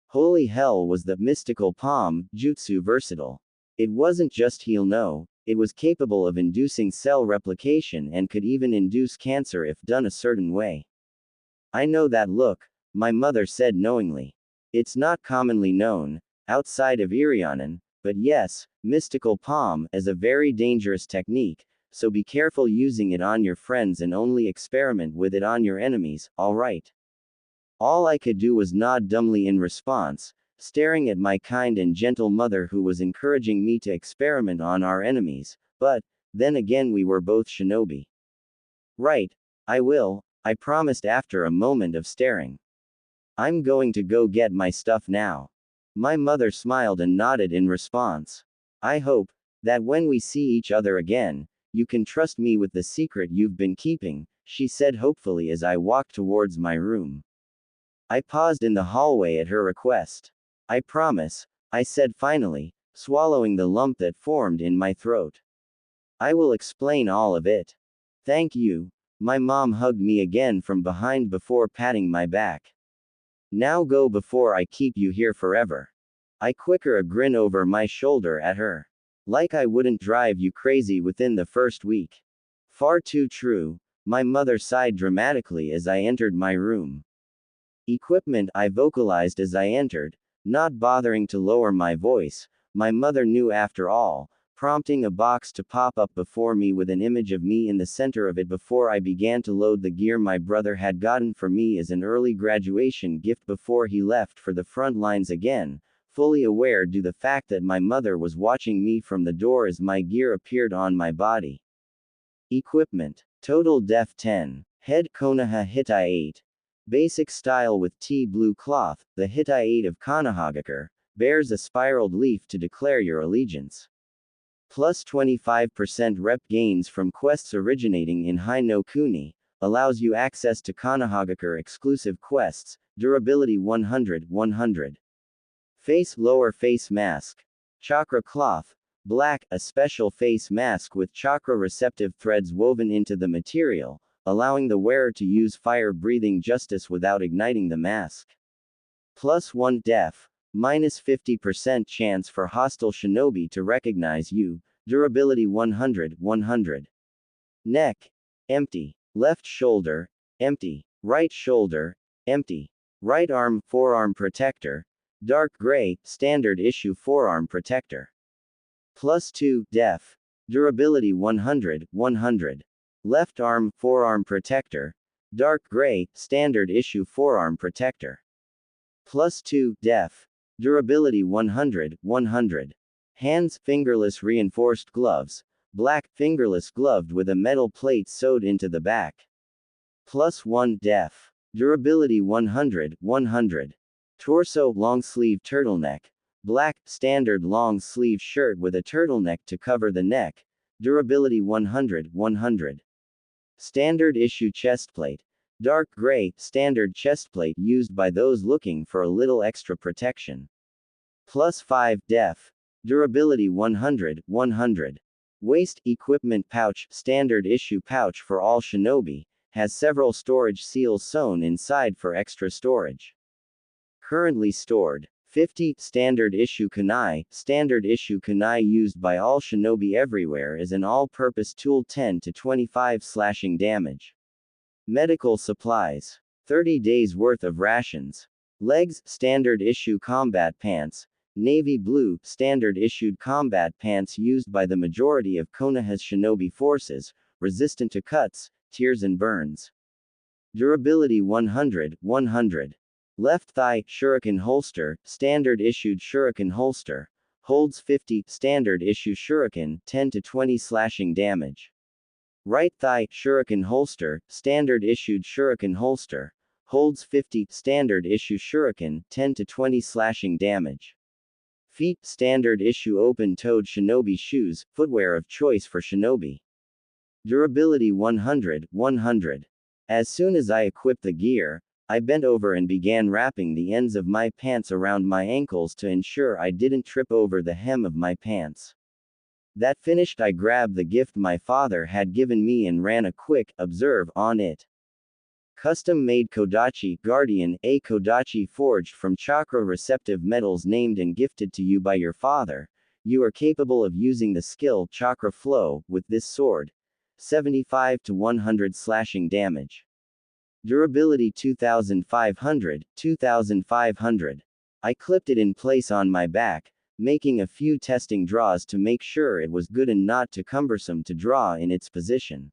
Holy hell, was the mystical palm jutsu versatile. It wasn't just heal no, it was capable of inducing cell replication and could even induce cancer if done a certain way. I know that look, my mother said knowingly. It's not commonly known, outside of Irionen, but yes, mystical palm is a very dangerous technique, so be careful using it on your friends and only experiment with it on your enemies, alright? All I could do was nod dumbly in response, staring at my kind and gentle mother who was encouraging me to experiment on our enemies, but, then again we were both shinobi. Right, I will, I promised after a moment of staring. I'm going to go get my stuff now. My mother smiled and nodded in response. I hope that when we see each other again, you can trust me with the secret you've been keeping, she said hopefully as I walked towards my room. I paused in the hallway at her request. I promise, I said finally, swallowing the lump that formed in my throat. I will explain all of it. Thank you. My mom hugged me again from behind before patting my back. Now go before I keep you here forever. I quicker a grin over my shoulder at her. Like I wouldn't drive you crazy within the first week. Far too true, my mother sighed dramatically as I entered my room. Equipment, I vocalized as I entered, not bothering to lower my voice, my mother knew after all, prompting a box to pop up before me with an image of me in the center of it before I began to load the gear my brother had gotten for me as an early graduation gift before he left for the front lines again, fully aware due the fact that my mother was watching me from the door as my gear appeared on my body. Equipment. Total Def 10. Head Konoha Hitai 8. Basic style with T-blue cloth, the Hitai 8 of Konohagakure, bears a spiraled leaf to declare your allegiance. Plus 25% rep gains from quests originating in Hai no Kuni, allows you access to Konohagakure exclusive quests, durability 100. Face lower face mask. Chakra cloth, black, a special face mask with chakra receptive threads woven into the material, allowing the wearer to use fire-breathing justice without igniting the mask. Plus 1 def, minus 50% chance for hostile shinobi to recognize you, durability 100. Neck, empty. Left shoulder, empty. Right shoulder, empty. Right arm, forearm protector, dark gray, standard issue forearm protector. Plus 2 def, durability 100. Left arm, forearm protector, dark gray, standard issue forearm protector. Plus 2 def, durability 100. Hands, fingerless reinforced gloves, black, fingerless gloved with a metal plate sewed into the back. Plus 1 def, durability 100. Torso, long sleeve turtleneck, black, standard long sleeve shirt with a turtleneck to cover the neck, durability 100. Standard issue chestplate, dark gray, standard chestplate used by those looking for a little extra protection. Plus 5 def, durability 100. Waist equipment pouch, standard issue pouch for all shinobi, has several storage seals sewn inside for extra storage. Currently stored. 50 standard issue kunai. Standard issue kunai used by all shinobi everywhere is an all-purpose tool 10 to 25 slashing damage. Medical supplies. 30 days worth of rations. Legs, standard issue combat pants, navy blue, standard issued combat pants used by the majority of Konoha's shinobi forces, resistant to cuts, tears and burns. Durability 100. Left thigh, shuriken holster, standard issued shuriken holster, holds 50, standard issue shuriken, 10 to 20 slashing damage. Right thigh, shuriken holster, standard issued shuriken holster, holds 50, standard issue shuriken, 10 to 20 slashing damage. Feet, standard issue open-toed shinobi shoes, footwear of choice for shinobi. Durability 100. As soon as I equipped the gear, I bent over and began wrapping the ends of my pants around my ankles to ensure I didn't trip over the hem of my pants. That finished, I grabbed the gift my father had given me and ran a quick observe on it. Custom-made Kodachi Guardian, a Kodachi forged from chakra-receptive metals named and gifted to you by your father. You are capable of using the skill Chakra Flow with this sword. 75 to 100 slashing damage. Durability 2500, 2500. I clipped it in place on my back, making a few testing draws to make sure it was good and not too cumbersome to draw in its position.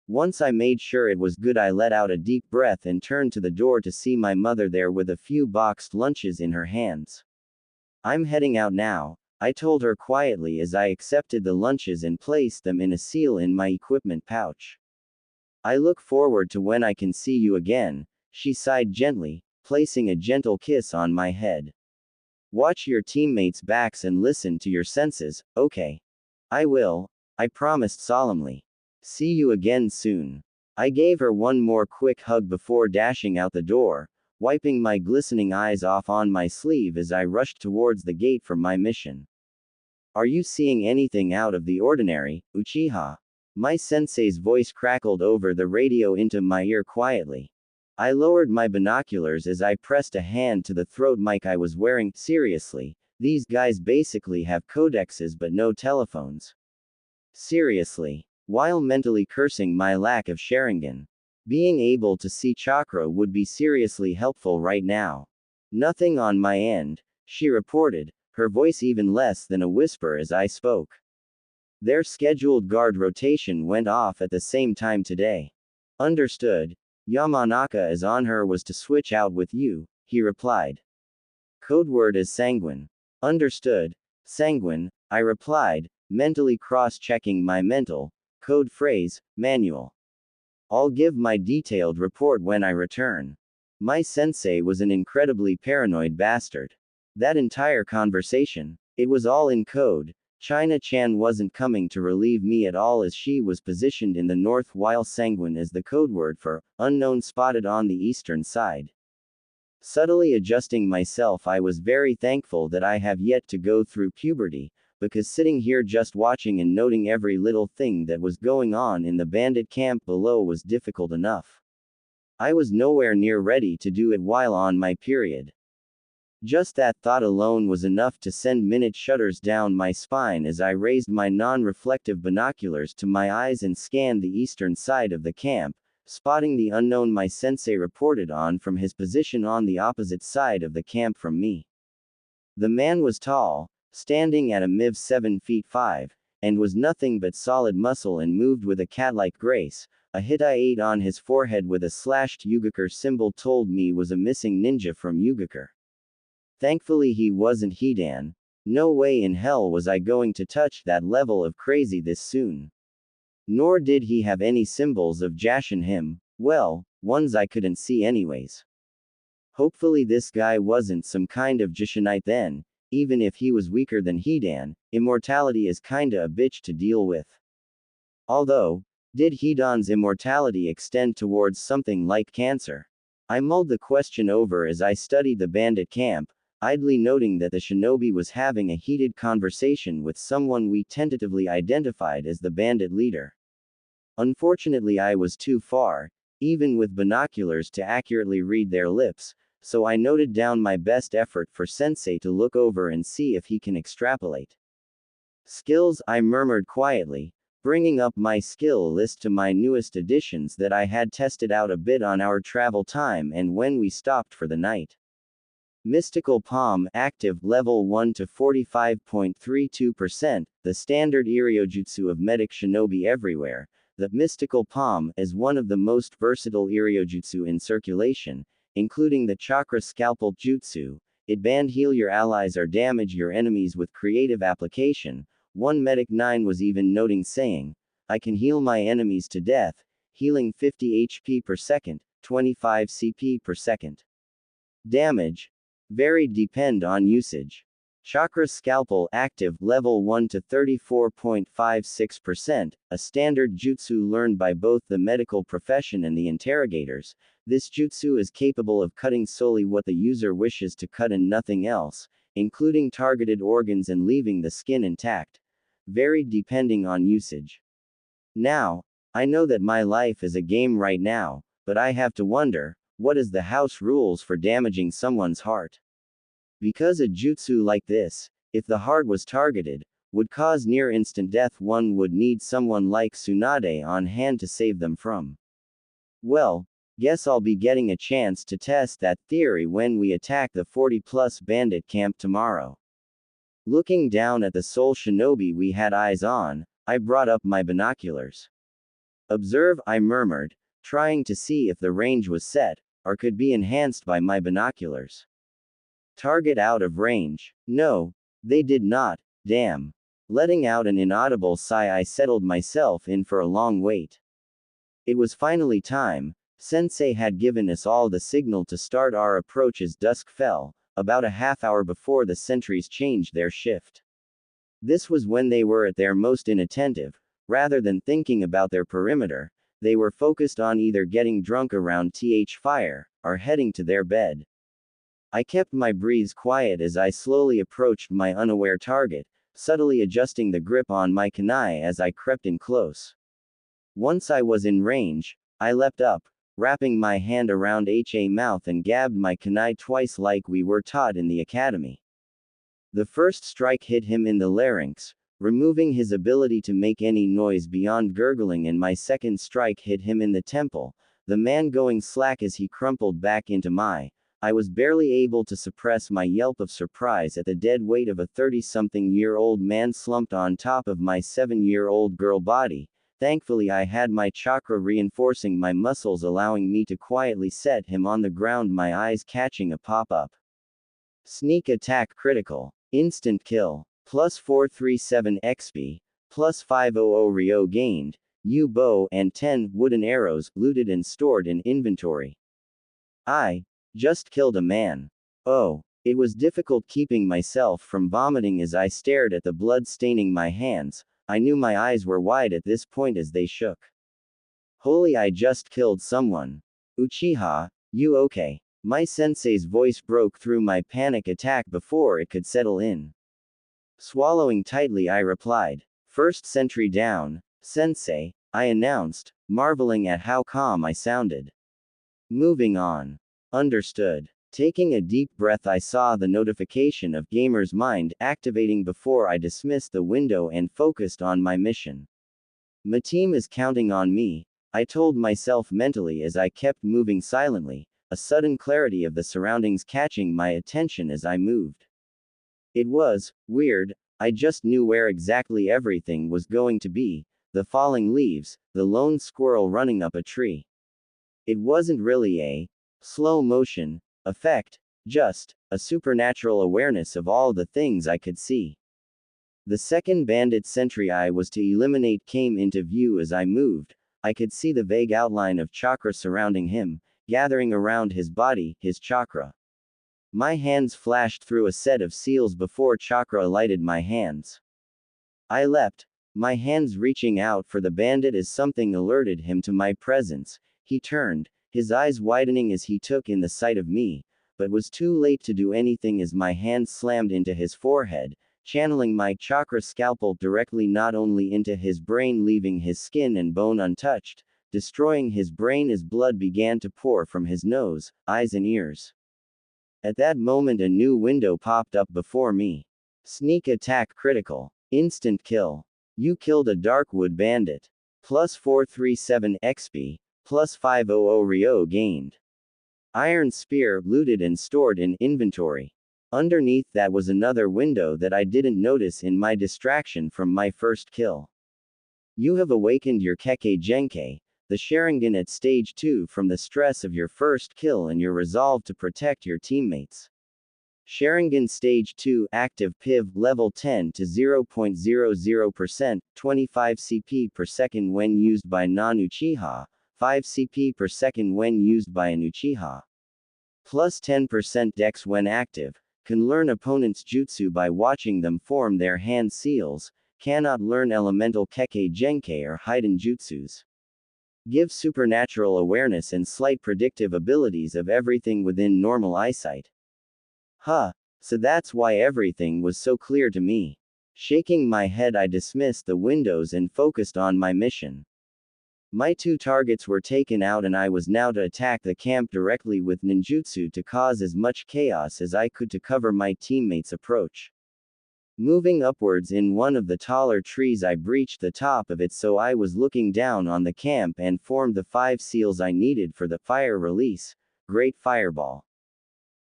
Once I made sure it was good, I let out a deep breath and turned to the door to see my mother there with a few boxed lunches in her hands. I'm heading out now, I told her quietly as I accepted the lunches and placed them in a seal in my equipment pouch. I look forward to when I can see you again, she sighed gently, placing a gentle kiss on my head. Watch your teammates' backs and listen to your senses, okay? I will, I promised solemnly. See you again soon. I gave her one more quick hug before dashing out the door, wiping my glistening eyes off on my sleeve as I rushed towards the gate for my mission. Are you seeing anything out of the ordinary, Uchiha? My sensei's voice crackled over the radio into my ear quietly. I lowered my binoculars as I pressed a hand to the throat mic I was wearing. Seriously, these guys basically have codexes but no telephones. Seriously. While mentally cursing my lack of Sharingan. Being able to see chakra would be seriously helpful right now. Nothing on my end, she reported, her voice even less than a whisper as I spoke. Their scheduled guard rotation went off at the same time today. Understood. Yamanaka is on her was to switch out with you, he replied. Code word is sanguine. Understood. Sanguine, I replied, mentally cross-checking my mental code phrase manual. I'll give my detailed report when I return. My sensei was an incredibly paranoid bastard. That entire conversation, it was all in code. China-chan wasn't coming to relieve me at all as she was positioned in the north while sanguine is the code word for unknown spotted on the eastern side. Subtly adjusting myself, I was very thankful that I have yet to go through puberty, because sitting here just watching and noting every little thing that was going on in the bandit camp below was difficult enough. I was nowhere near ready to do it while on my period. Just that thought alone was enough to send minute shudders down my spine as I raised my non-reflective binoculars to my eyes and scanned the eastern side of the camp, spotting the unknown my sensei reported on from his position on the opposite side of the camp from me. The man was tall, standing at a miv 7 feet 5, and was nothing but solid muscle and moved with a cat-like grace. A hit-I-8 on his forehead with a slashed Yugakure symbol told me was a missing ninja from Yugakure. Thankfully he wasn't Hidan. No way in hell was I going to touch that level of crazy this soon. Nor did he have any symbols of Jashin him, well, ones I couldn't see anyways. Hopefully this guy wasn't some kind of Jashinite then. Even if he was weaker than Hidan, immortality is kinda a bitch to deal with. Although, did Hidan's immortality extend towards something like cancer? I mulled the question over as I studied the bandit camp, idly noting that the shinobi was having a heated conversation with someone we tentatively identified as the bandit leader. Unfortunately, I was too far, even with binoculars, to accurately read their lips, so I noted down my best effort for Sensei to look over and see if he can extrapolate. Skills, I murmured quietly, bringing up my skill list to my newest additions that I had tested out a bit on our travel time and when we stopped for the night. Mystical Palm, active, level 1 to 45.32%, the standard Iriojutsu of medic shinobi everywhere. The Mystical Palm is one of the most versatile Iriojutsu in circulation, including the Chakra Scalpel Jutsu. It band heal your allies or damage your enemies with creative application. One medic 9 was even noting saying, I can heal my enemies to death, healing 50 HP per second, 25 CP per second. Damage. Varied depend on usage. Chakra Scalpel, active, level 1 to 34.56%, a standard jutsu learned by both the medical profession and the interrogators. This jutsu is capable of cutting solely what the user wishes to cut and nothing else, including targeted organs and leaving the skin intact. varied depending on usage. Now, I know that my life is a game right now, but I have to wonder, what is the house rules for damaging someone's heart? Because a jutsu like this, if the heart was targeted, would cause near instant death. One would need someone like Tsunade on hand to save them from. Well, guess I'll be getting a chance to test that theory when we attack the 40-plus bandit camp tomorrow. Looking down at the sole shinobi we had eyes on, I brought up my binoculars. Observe, I murmured, trying to see if the range was set, or could be enhanced by my binoculars. Target out of range. No, they did not, damn. Letting out an inaudible sigh, I settled myself in for a long wait. It was finally time. Sensei had given us all the signal to start our approach as dusk fell, about a half hour before the sentries changed their shift. This was when they were at their most inattentive. Rather than thinking about their perimeter, they were focused on either getting drunk around fire, or heading to their bed. I kept my breaths quiet as I slowly approached my unaware target, subtly adjusting the grip on my kunai as I crept in close. Once I was in range, I leapt up, wrapping my hand around HA mouth and gabbed my kunai twice like we were taught in the academy. The first strike hit him in the larynx, removing his ability to make any noise beyond gurgling, and my second strike hit him in the temple, the man going slack as he crumpled back into my. I was barely able to suppress my yelp of surprise at the dead weight of a 30-something-year-old man slumped on top of my 7-year-old girl body. Thankfully, I had my chakra reinforcing my muscles, allowing me to quietly set him on the ground, my eyes catching a pop-up. Sneak attack critical. Instant kill. Plus 437 XP. Plus 500 Ryo gained. U bow and 10 wooden arrows looted and stored in inventory. I just killed a man. Oh, it was difficult keeping myself from vomiting as I stared at the blood staining my hands. I knew my eyes were wide at this point as they shook. Holy, I just killed someone. Uchiha, you okay? My sensei's voice broke through my panic attack before it could settle in. Swallowing tightly, I replied. First sentry down, sensei, I announced, marveling at how calm I sounded. Moving on. Understood. Taking a deep breath, I saw the notification of Gamer's Mind activating before I dismissed the window and focused on my mission. My team is counting on me, I told myself mentally as I kept moving silently, a sudden clarity of the surroundings catching my attention as I moved. It was weird, I just knew where exactly everything was going to be: the falling leaves, the lone squirrel running up a tree. It wasn't really a slow motion effect, just a supernatural awareness of all the things I could see. The second bandit sentry I was to eliminate came into view as I moved. I could see the vague outline of chakra surrounding him, gathering around his body, his chakra. My hands flashed through a set of seals before chakra alighted my hands. I leapt, my hands reaching out for the bandit as something alerted him to my presence. He turned, his eyes widening as he took in the sight of me, but was too late to do anything as my hand slammed into his forehead, channeling my chakra scalpel directly not only into his brain, leaving his skin and bone untouched, destroying his brain as blood began to pour from his nose, eyes and ears. At that moment a new window popped up before me. Sneak attack critical. Instant kill. You killed a Darkwood bandit. Plus 437 XP. Plus 500 Ryo gained. Iron spear looted and stored in inventory. Underneath that was another window that I didn't notice in my distraction from my first kill. You have awakened your Kekkei Genkai, the Sharingan at stage 2 from the stress of your first kill and your resolve to protect your teammates. Sharingan stage 2 active PIV level 10 to 0.00%, 25 CP per second when used by non-Uchiha, 5 CP per second when used by an Uchiha. Plus 10% dex when active, can learn opponent's jutsu by watching them form their hand seals, cannot learn elemental Kekkei Genkai or hidden jutsus. Give supernatural awareness and slight predictive abilities of everything within normal eyesight. Huh, so that's why everything was so clear to me. Shaking my head, I dismissed the windows and focused on my mission. My 2 targets were taken out and I was now to attack the camp directly with ninjutsu to cause as much chaos as I could to cover my teammates' approach. Moving upwards in one of the taller trees, I breached the top of it so I was looking down on the camp and formed the 5 seals I needed for the fire release, Great Fireball.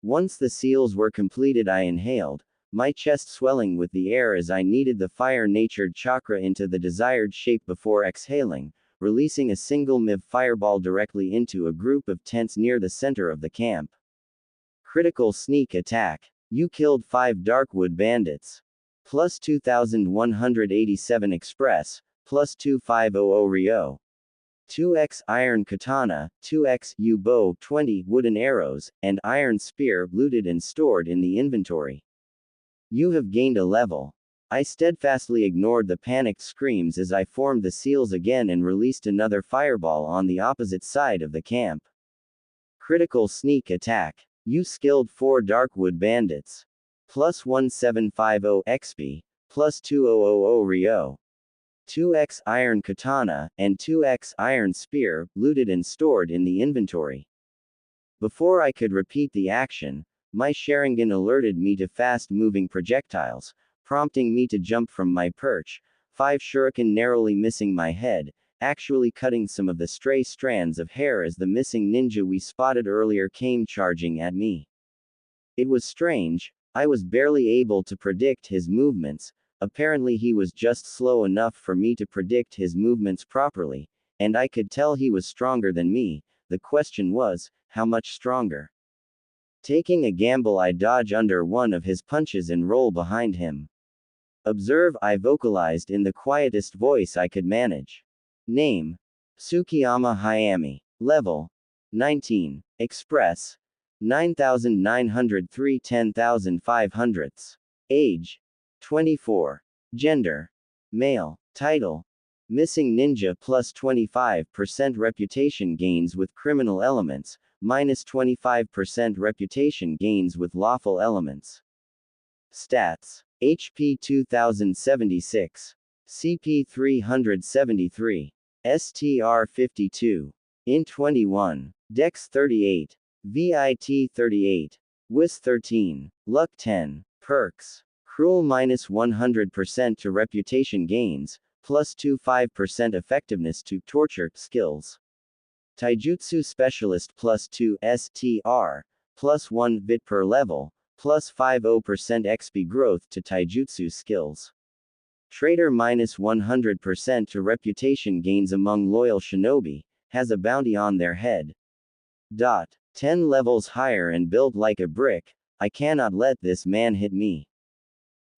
Once the seals were completed, I inhaled, my chest swelling with the air as I kneaded the fire-natured chakra into the desired shape before exhaling, releasing a single MIV fireball directly into a group of tents near the center of the camp. Critical sneak attack. You killed 5 Darkwood bandits. Plus 2187 Express, plus 2500 Ryo. 2x Iron Katana, 2x U-Bow, 20 Wooden Arrows, and Iron Spear looted and stored in the inventory. You have gained a level. I steadfastly ignored the panicked screams as I formed the seals again and released another fireball on the opposite side of the camp. Critical sneak attack. You skilled 4 Darkwood bandits. Plus 1750 XP, plus 2000 Ryo. 2x Iron Katana, and 2x Iron Spear, looted and stored in the inventory. Before I could repeat the action, my Sharingan alerted me to fast-moving projectiles, prompting me to jump from my perch, 5 shuriken narrowly missing my head, actually cutting some of the stray strands of hair as the missing ninja we spotted earlier came charging at me. It was strange, I was barely able to predict his movements. Apparently he was just slow enough for me to predict his movements properly, and I could tell he was stronger than me. The question was, how much stronger? Taking a gamble, I dodge under one of his punches and roll behind him. Observe, I vocalized in the quietest voice I could manage. Name: Tsukiyama Hayami. Level: 19. Express: 9903 10,500. Age: 24. Gender: male. Title: Missing Ninja. Plus 25% reputation gains with criminal elements, minus 25% reputation gains with lawful elements. Stats: HP 2076, CP 373, STR 52, Int 21, Dex 38, VIT 38, WIS 13, Luck 10. Perks: Cruel minus 100% to reputation gains, plus 25% effectiveness to torture skills. Taijutsu Specialist plus 2 STR, plus 1 VIT per level, plus 50% XP growth to Taijutsu skills. Traitor minus 100% to reputation gains among loyal shinobi, has a bounty on their head. 10 levels higher and built like a brick, I cannot let this man hit me.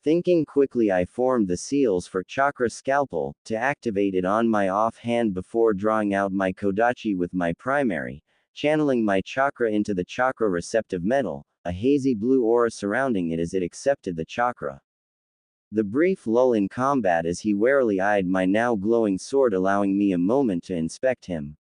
Thinking quickly, I formed the seals for Chakra Scalpel, to activate it on my off-hand before drawing out my Kodachi with my primary, channeling my chakra into the chakra receptive metal, a hazy blue aura surrounding it as it accepted the chakra. The brief lull in combat as he warily eyed my now glowing sword, allowing me a moment to inspect him.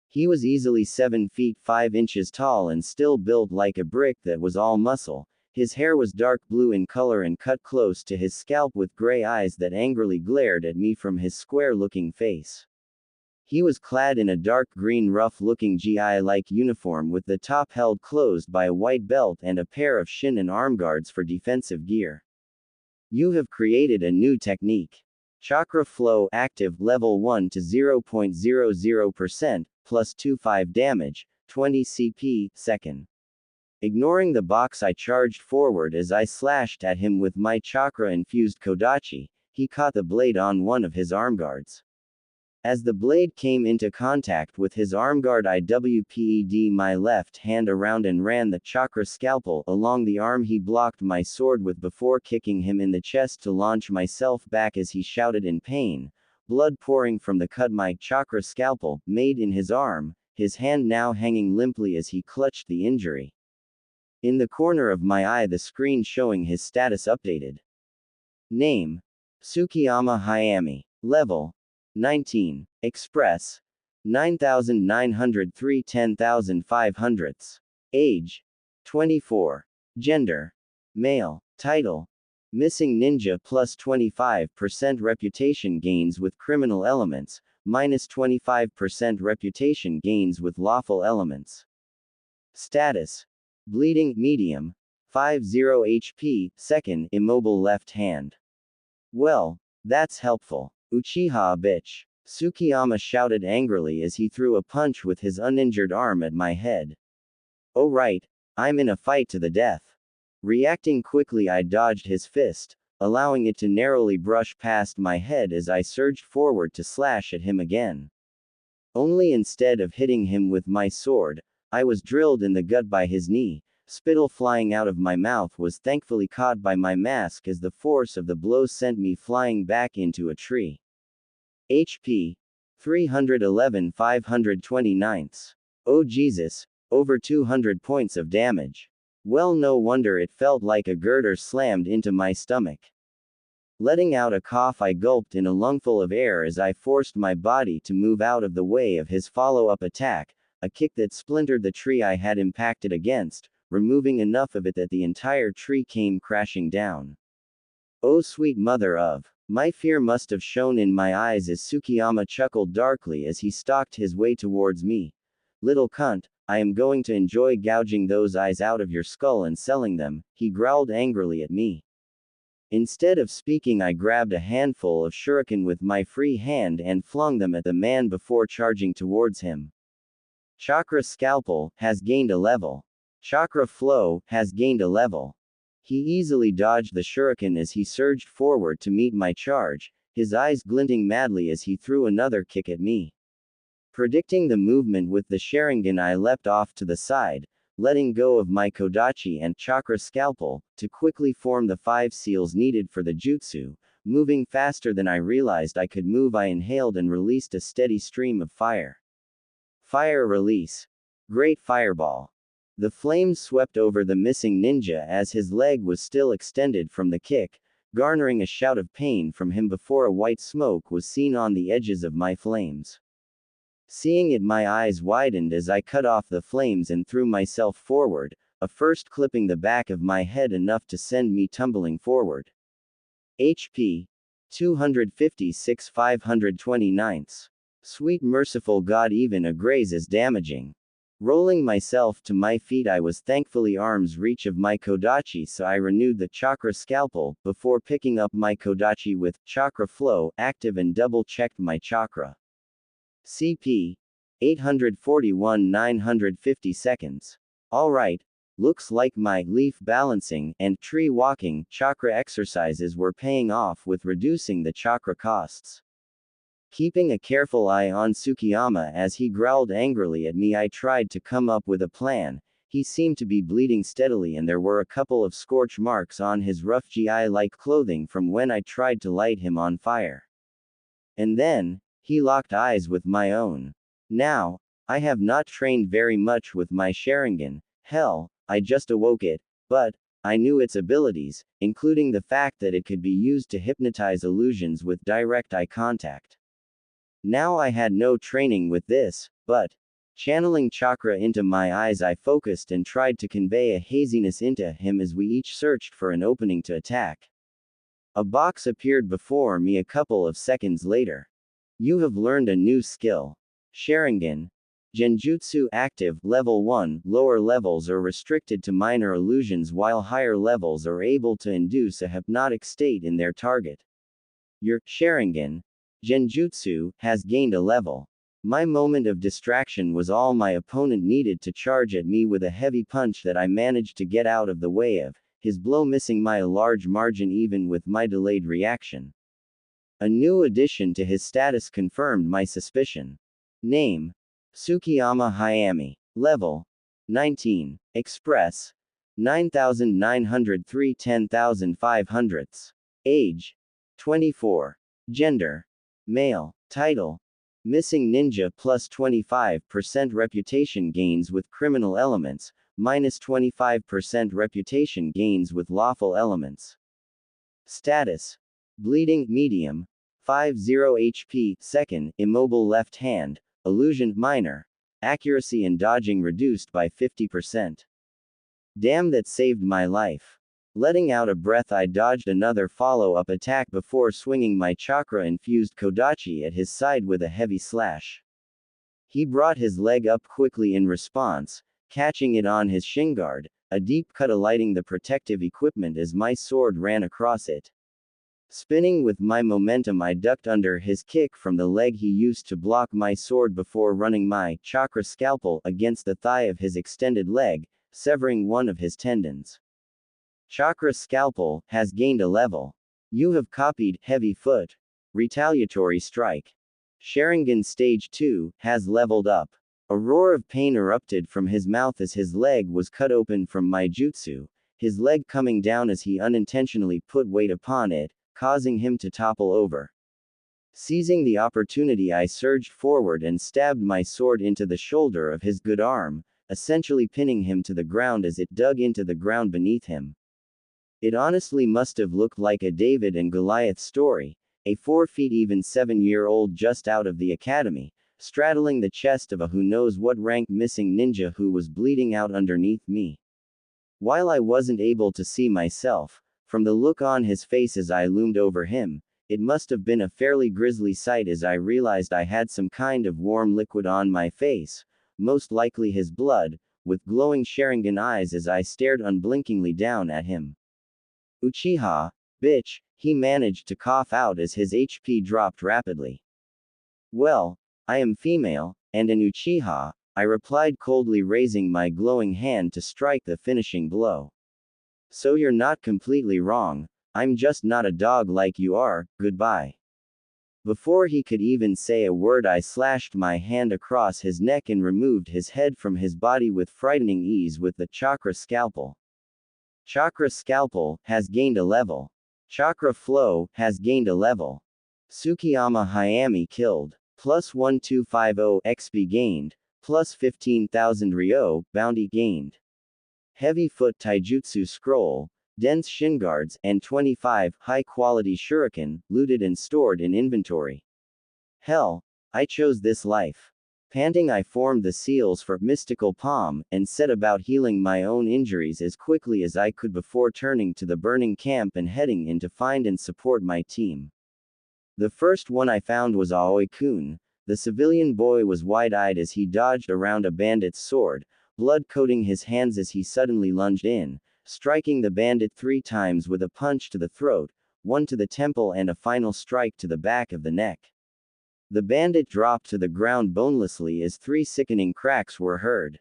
He was easily 7 feet 5 inches tall and still built like a brick that was all muscle. His hair was dark blue in color and cut close to his scalp with gray eyes that angrily glared at me from his square-looking face. He was clad in a dark green rough-looking GI-like uniform with the top held closed by a white belt and a pair of shin and arm guards for defensive gear. You have created a new technique. Chakra Flow active level 1 to 0.00%, plus 25 damage, 20 CP, second. Ignoring the box, I charged forward as I slashed at him with my chakra-infused Kodachi. He caught the blade on one of his arm guards. As the blade came into contact with his armguard, I WPED my left hand around and ran the chakra scalpel along the arm he blocked my sword with before kicking him in the chest to launch myself back as he shouted in pain, blood pouring from the cut my chakra scalpel made in his arm, his hand now hanging limply as he clutched the injury. In the corner of my eye, the screen showing his status updated. Name: Tsukiyama Hayami. Level: 19. Express: 9903 10,500. Age: 24. Gender: male. Title: Missing ninja plus 25% reputation gains with criminal elements, minus 25% reputation gains with lawful elements. Status: bleeding, medium. 50 HP, second, immobile left hand. Well, that's helpful. Uchiha bitch. Tsukiyama shouted angrily as he threw a punch with his uninjured arm at my head. Oh right, I'm in a fight to the death. Reacting quickly, I dodged his fist, allowing it to narrowly brush past my head as I surged forward to slash at him again. Only instead of hitting him with my sword, I was drilled in the gut by his knee. Spittle flying out of my mouth was thankfully caught by my mask as the force of the blow sent me flying back into a tree. HP: 311 529. Oh Jesus, over 200 points of damage. Well, no wonder it felt like a girder slammed into my stomach. Letting out a cough, I gulped in a lungful of air as I forced my body to move out of the way of his follow-up attack, a kick that splintered the tree I had impacted against, removing enough of it that the entire tree came crashing down. Oh sweet mother of. My fear must have shone in my eyes as Tsukiyama chuckled darkly as he stalked his way towards me. Little cunt, I am going to enjoy gouging those eyes out of your skull and selling them, he growled angrily at me. Instead of speaking, I grabbed a handful of shuriken with my free hand and flung them at the man before charging towards him. Chakra Scalpel has gained a level. Chakra Flow has gained a level. He easily dodged the shuriken as he surged forward to meet my charge, his eyes glinting madly as he threw another kick at me. Predicting the movement with the Sharingan, I leapt off to the side, letting go of my Kodachi and Chakra Scalpel, to quickly form the 5 seals needed for the jutsu. Moving faster than I realized I could move, I inhaled and released a steady stream of fire. Fire release. Great Fireball. The flames swept over the missing ninja as his leg was still extended from the kick, garnering a shout of pain from him before a white smoke was seen on the edges of my flames. Seeing it, my eyes widened as I cut off the flames and threw myself forward, a first clipping the back of my head enough to send me tumbling forward. HP: 256 529. Sweet merciful God, even a graze is damaging. Rolling myself to my feet, I was thankfully arm's reach of my Kodachi, so I renewed the Chakra Scalpel, before picking up my Kodachi with Chakra Flow active and double-checked my chakra. CP: 841 950 seconds. Alright, looks like my leaf balancing and tree walking chakra exercises were paying off with reducing the chakra costs. Keeping a careful eye on Tsukiyama as he growled angrily at me, I tried to come up with a plan. He seemed to be bleeding steadily and there were a couple of scorch marks on his rough GI-like clothing from when I tried to light him on fire. And then, he locked eyes with my own. Now, I have not trained very much with my Sharingan. Hell, I just awoke it, but I knew its abilities, including the fact that it could be used to hypnotize illusions with direct eye contact. Now I had no training with this, but, channeling chakra into my eyes, I focused and tried to convey a haziness into him as we each searched for an opening to attack. A box appeared before me a couple of seconds later. You have learned a new skill. Sharingan. Genjutsu active, level 1, lower levels are restricted to minor illusions while higher levels are able to induce a hypnotic state in their target. Your Sharingan Genjutsu has gained a level. My moment of distraction was all my opponent needed to charge at me with a heavy punch that I managed to get out of the way of, his blow missing by a large margin even with my delayed reaction. A new addition to his status confirmed my suspicion. Name: Tsukiyama Hayami. Level: 19. Express: 9903 10,500. Age: 24. Gender: male. Title: Missing Ninja plus 25% reputation gains with criminal elements, minus 25% reputation gains with lawful elements. Status: bleeding, medium. 50 HP, second, immobile left hand, illusion, minor. Accuracy and dodging reduced by 50%. Damn, that saved my life. Letting out a breath, I dodged another follow-up attack before swinging my chakra-infused Kodachi at his side with a heavy slash. He brought his leg up quickly in response, catching it on his shin guard, a deep cut alighting the protective equipment as my sword ran across it. Spinning with my momentum, I ducked under his kick from the leg he used to block my sword before running my chakra scalpel against the thigh of his extended leg, severing one of his tendons. Chakra scalpel has gained a level. You have copied heavy foot. Retaliatory strike. Sharingan stage 2 has leveled up. A roar of pain erupted from his mouth as his leg was cut open from my jutsu, his leg coming down as he unintentionally put weight upon it, causing him to topple over. Seizing the opportunity, I surged forward and stabbed my sword into the shoulder of his good arm, essentially pinning him to the ground as it dug into the ground beneath him. It honestly must have looked like a David and Goliath story, a 4 feet even 7-year-old just out of the academy, straddling the chest of a who knows what rank missing ninja who was bleeding out underneath me. While I wasn't able to see myself, from the look on his face as I loomed over him, it must have been a fairly grisly sight as I realized I had some kind of warm liquid on my face, most likely his blood, with glowing Sharingan eyes as I stared unblinkingly down at him. Uchiha, bitch, he managed to cough out as his HP dropped rapidly. Well, I am female, and an Uchiha, I replied coldly, raising my glowing hand to strike the finishing blow. So you're not completely wrong, I'm just not a dog like you are, goodbye. Before he could even say a word, I slashed my hand across his neck and removed his head from his body with frightening ease with the chakra scalpel. Chakra scalpel has gained a level. Chakra flow has gained a level. Tsukiyama Hayami killed. Plus 1250 XP gained. Plus 15,000 Ryo bounty gained. Heavy foot taijutsu scroll, dense shin guards, and 25 high-quality shuriken, looted and stored in inventory. Hell, I chose this life. Panting, I formed the seals for mystical palm, and set about healing my own injuries as quickly as I could before turning to the burning camp and heading in to find and support my team. The first one I found was Aoi-kun. The civilian boy was wide-eyed as he dodged around a bandit's sword, blood coating his hands as he suddenly lunged in, striking the bandit 3 times with a punch to the throat, 1 to the temple and a final strike to the back of the neck. The bandit dropped to the ground bonelessly as 3 sickening cracks were heard.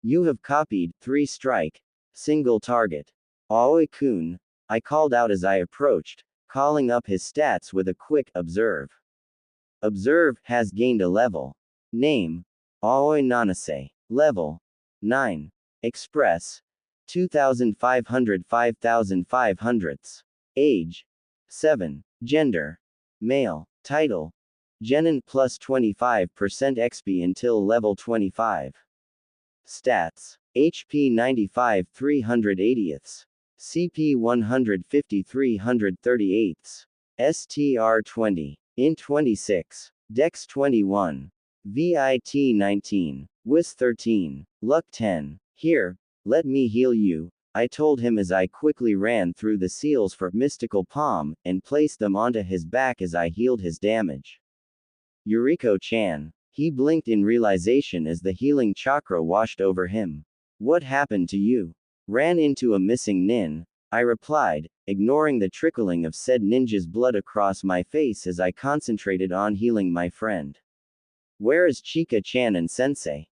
You have copied 3 strike, single target. Aoi-kun, I called out as I approached, calling up his stats with a quick observe. Observe has gained a level. Name, Aoi Nanase. Level 9. Express 2500 5500. Age 7. Gender male. Title Genin plus 25% XP until level 25. Stats HP 95 380ths. CP 150 338ths. STR 20. Int 26. Dex 21. VIT 19. Whis 13. Luck 10. Here, let me heal you, I told him as I quickly ran through the seals for mystical palm, and placed them onto his back as I healed his damage. Yuriko-chan. He blinked in realization as the healing chakra washed over him. What happened to you? Ran into a missing nin, I replied, ignoring the trickling of said ninja's blood across my face as I concentrated on healing my friend. Where is Chika-chan and sensei?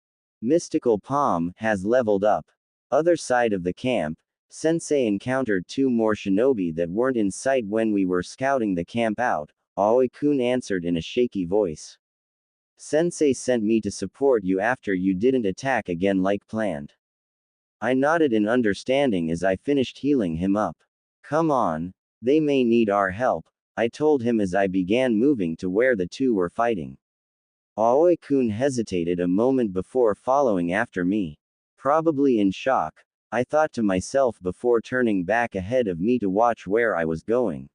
Mystical palm has leveled up. Other side of the camp, sensei encountered 2 more shinobi that weren't in sight when we were scouting the camp out, Aoi-kun answered in a shaky voice. Sensei sent me to support you after you didn't attack again like planned. I nodded in understanding as I finished healing him up. Come on, they may need our help, I told him as I began moving to where the 2 were fighting. Aoi-kun hesitated a moment before following after me. Probably in shock, I thought to myself before turning back ahead of me to watch where I was going.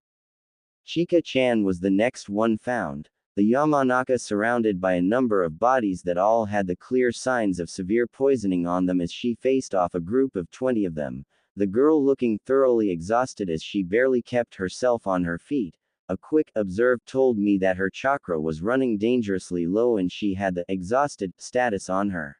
Chika-chan was the next one found, the Yamanaka surrounded by a number of bodies that all had the clear signs of severe poisoning on them as she faced off a group of 20 of them, the girl looking thoroughly exhausted as she barely kept herself on her feet. A quick observe told me that her chakra was running dangerously low and she had the exhausted status on her.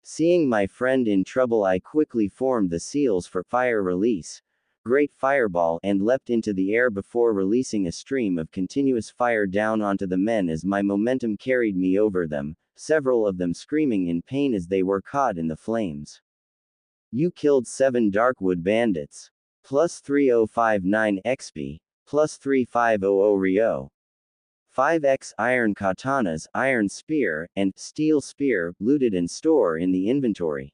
Seeing my friend in trouble, I quickly formed the seals for fire release, great fireball, and leapt into the air before releasing a stream of continuous fire down onto the men as my momentum carried me over them, several of them screaming in pain as they were caught in the flames. You killed 7 Darkwood bandits. Plus 3059 XP. Plus 3500 Rio. 5x iron katanas, iron spear, and steel spear, looted and store in the inventory.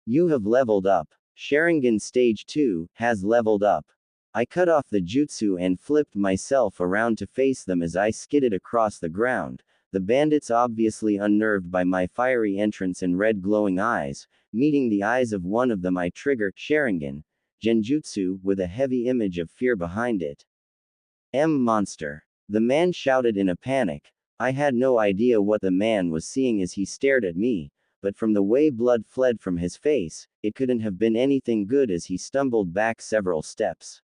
You have leveled up. Sharingan Stage 2 has leveled up. I cut off the jutsu and flipped myself around to face them as I skidded across the ground, the bandits obviously unnerved by my fiery entrance and red glowing eyes. Meeting the eyes of one of them, I trigger Sharingan Genjutsu with a heavy image of fear behind it. Monster. The man shouted in a panic. I had no idea what the man was seeing as he stared at me, but from the way blood fled from his face, it couldn't have been anything good as he stumbled back several steps.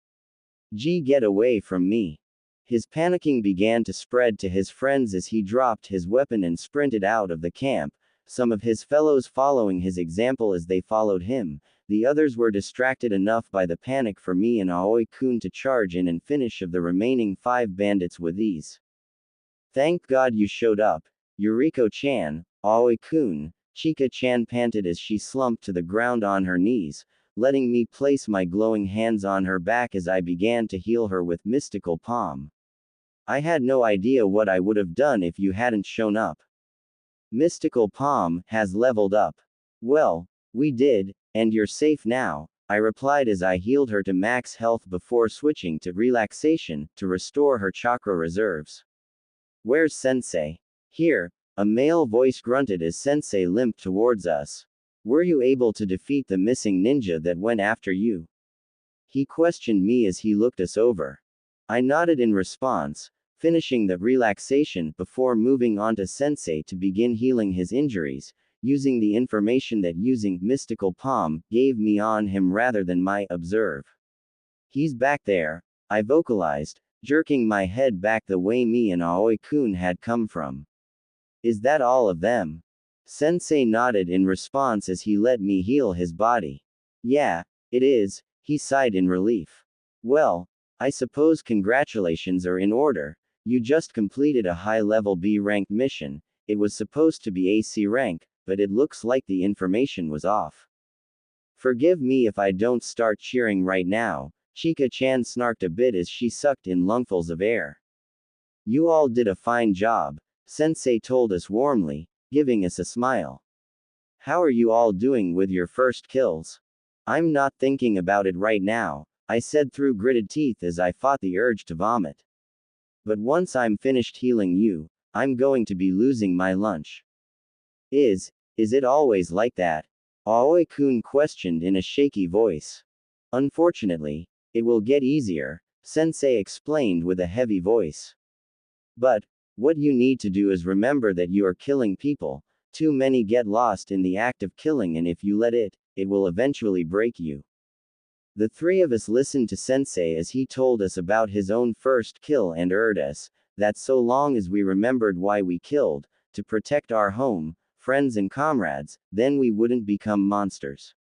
Get away from me. His panicking began to spread to his friends as he dropped his weapon and sprinted out of the camp, some of his fellows following his example as they followed him. The others were distracted enough by the panic for me and Aoi-kun to charge in and finish of the remaining 5 bandits with ease. Thank God you showed up, Yuriko-chan. Aoi-kun, Chika-chan panted as she slumped to the ground on her knees, letting me place my glowing hands on her back as I began to heal her with mystical palm. I had no idea what I would have done if you hadn't shown up. Mystical palm has leveled up. Well, we did, and you're safe now, I replied as I healed her to max health before switching to relaxation to restore her chakra reserves. Where's Sensei? Here, a male voice grunted as Sensei limped towards us. Were you able to defeat the missing ninja that went after you? He questioned me as he looked us over. I nodded in response, finishing the relaxation before moving on to Sensei to begin healing his injuries, using the information that using mystical palm gave me on him rather than my observe. He's back there, I vocalized, jerking my head back the way me and Aoi-kun had come from. Is that all of them? Sensei nodded in response as he let me heal his body. Yeah, it is, he sighed in relief. Well, I suppose congratulations are in order. You just completed a high-level B-rank mission. It was supposed to be AC rank, but it looks like the information was off. Forgive me if I don't start cheering right now, Chika-chan snarked a bit as she sucked in lungfuls of air. You all did a fine job, Sensei told us warmly, giving us a smile. How are you all doing with your first kills? I'm not thinking about it right now, I said through gritted teeth as I fought the urge to vomit. But once I'm finished healing you, I'm going to be losing my lunch. Is it always like that? Aoi-kun questioned in a shaky voice. Unfortunately, it will get easier, Sensei explained with a heavy voice. But, what you need to do is remember that you are killing people. Too many get lost in the act of killing, and if you let it will eventually break you. The 3 of us listened to Sensei as he told us about his own first kill and urged us that so long as we remembered why we killed, to protect our home, friends and comrades, then we wouldn't become monsters.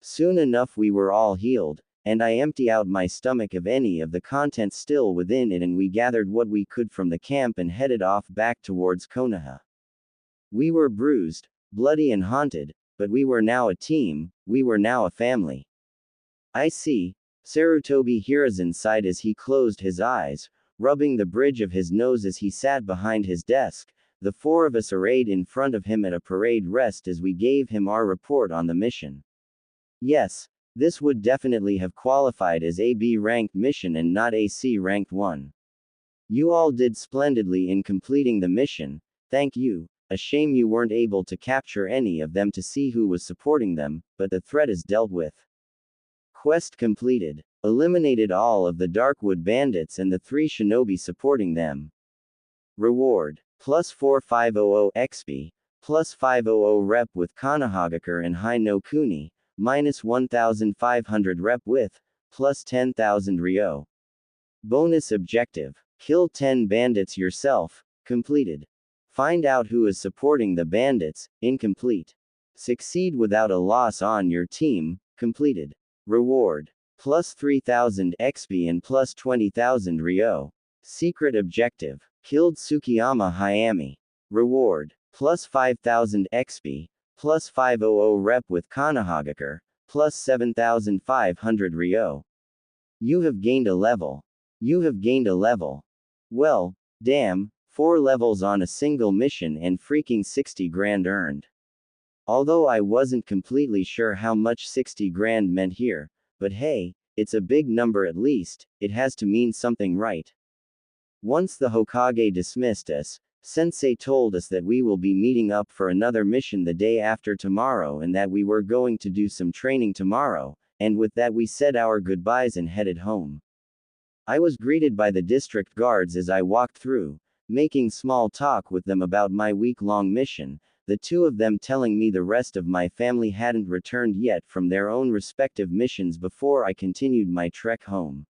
Soon enough we were all healed, and I emptied out my stomach of any of the contents still within it, and we gathered what we could from the camp and headed off back towards Konoha. We were bruised, bloody and haunted, but we were now a team, we were now a family. I see, Sarutobi Hiruzen sighed as he closed his eyes, rubbing the bridge of his nose as he sat behind his desk, the 4 of us arrayed in front of him at a parade rest as we gave him our report on the mission. Yes, this would definitely have qualified as a B-ranked mission and not a C-ranked one. You all did splendidly in completing the mission, thank you. A shame you weren't able to capture any of them to see who was supporting them, but the threat is dealt with. Quest completed. Eliminated all of the Darkwood bandits and the 3 shinobi supporting them. Reward. Plus 4500 XP. Plus 500 rep with Konohagakure and Hai no Kuni. minus 1500 rep with, plus 10,000 Ryo. Bonus objective. Kill 10 bandits yourself, completed. Find out who is supporting the bandits, incomplete. Succeed without a loss on your team, completed. Reward. Plus 3000 XP and plus 20,000 Ryo. Secret objective. Killed Tsukiyama Hayami. Reward. Plus 5000 XP, plus 500 rep with Kanahagakure, plus 7500 Ryo. You have gained a level. You have gained a level. Well, damn, 4 levels on a single mission and freaking 60 grand earned. Although I wasn't completely sure how much 60 grand meant here, but hey, it's a big number at least, it has to mean something, right? Once the Hokage dismissed us, Sensei told us that we will be meeting up for another mission the day after tomorrow and that we were going to do some training tomorrow, and with that we said our goodbyes and headed home. I was greeted by the district guards as I walked through, making small talk with them about my week-long mission, the two of them telling me the rest of my family hadn't returned yet from their own respective missions before I continued my trek home.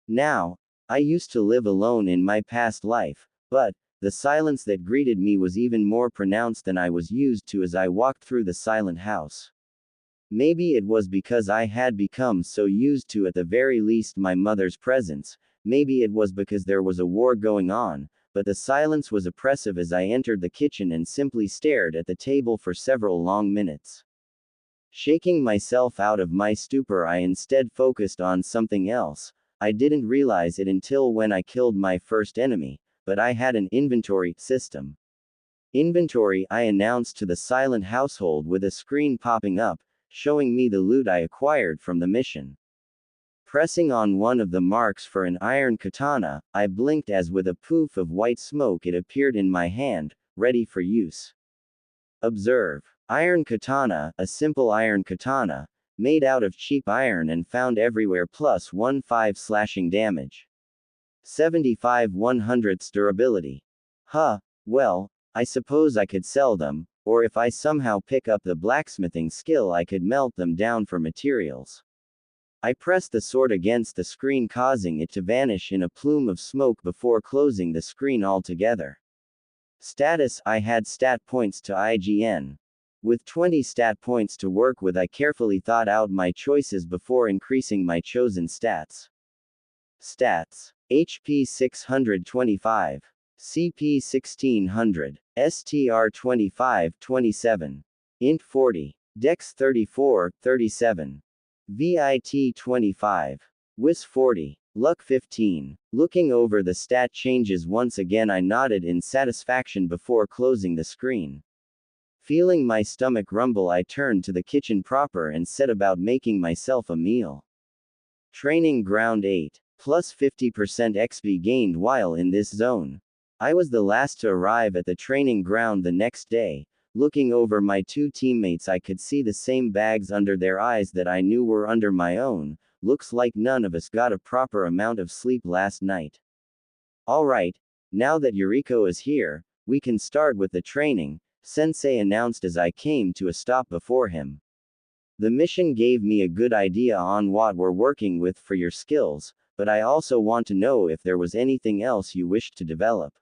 Now, I used to live alone in my past life, but the silence that greeted me was even more pronounced than I was used to as I walked through the silent house. Maybe it was because I had become so used to at the very least my mother's presence, maybe it was because there was a war going on, but the silence was oppressive as I entered the kitchen and simply stared at the table for several long minutes. Shaking myself out of my stupor, I instead focused on something else. I didn't realize it until when I killed my first enemy, but I had an inventory system. Inventory, I announced to the silent household with a screen popping up, showing me the loot I acquired from the mission. Pressing on one of the marks for an iron katana, I blinked as with a poof of white smoke it appeared in my hand, ready for use. Observe. Iron katana, a simple iron katana, made out of cheap iron and found everywhere, plus 1/5 slashing damage. 75 100ths durability. Well, I suppose I could sell them, or if I somehow pick up the blacksmithing skill I could melt them down for materials. I pressed the sword against the screen, causing it to vanish in a plume of smoke before closing the screen altogether. Status, I had stat points to IGN. With 20 stat points to work with, I carefully thought out my choices before increasing my chosen stats. Stats. HP 625. CP 1600. STR 25-27. Int 40. Dex 34-37. VIT 25. WIS 40. Luck 15. Looking over the stat changes once again, I nodded in satisfaction before closing the screen. Feeling my stomach rumble, I turned to the kitchen proper and set about making myself a meal. Training Ground 8. Plus 50% XP gained while in this zone. I was the last to arrive at the training ground the next day. Looking over my two teammates, I could see the same bags under their eyes that I knew were under my own. Looks like none of us got a proper amount of sleep last night. Alright, now that Yuriko is here, we can start with the training, Sensei announced as I came to a stop before him. The mission gave me a good idea on what we're working with for your skills, but I also want to know if there was anything else you wished to develop.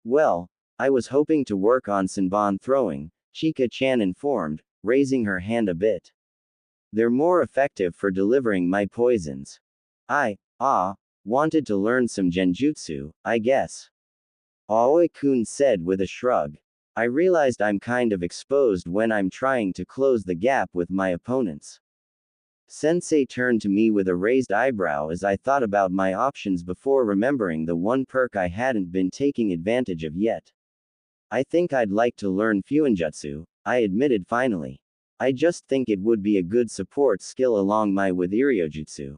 Well, I was hoping to work on Senbon throwing, Chika-chan informed, raising her hand a bit. They're more effective for delivering my poisons. I wanted to learn some genjutsu, I guess. Aoi-kun said with a shrug. I realized I'm kind of exposed when I'm trying to close the gap with my opponents. Sensei turned to me with a raised eyebrow as I thought about my options before remembering the one perk I hadn't been taking advantage of yet. I think I'd like to learn Fuinjutsu, I admitted finally. I just think it would be a good support skill along my with Iryojutsu.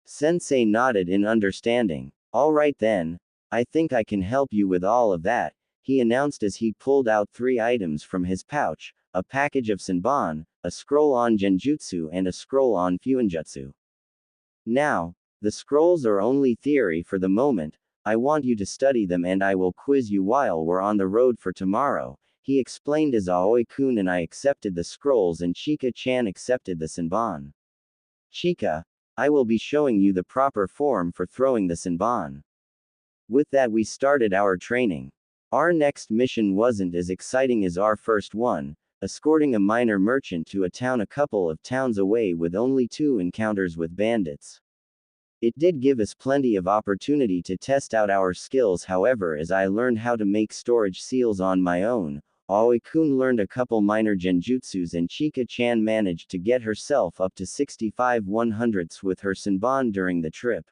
Sensei nodded in understanding. Alright then, I think I can help you with all of that, he announced as he pulled out 3 items from his pouch, a package of Senbon, a scroll on Genjutsu and a scroll on Fuinjutsu. Now, the scrolls are only theory for the moment. I want you to study them and I will quiz you while we're on the road for tomorrow, he explained as Aoi-kun and I accepted the scrolls and Chika-chan accepted the Senbon. Chika, I will be showing you the proper form for throwing the Senbon. With that we started our training. Our next mission wasn't as exciting as our first one, escorting a minor merchant to a town a couple of towns away with only 2 encounters with bandits. It did give us plenty of opportunity to test out our skills. However, as I learned how to make storage seals on my own, Aoi-kun learned a couple minor genjutsus and Chika-chan managed to get herself up to 65 100ths with her Senbon during the trip.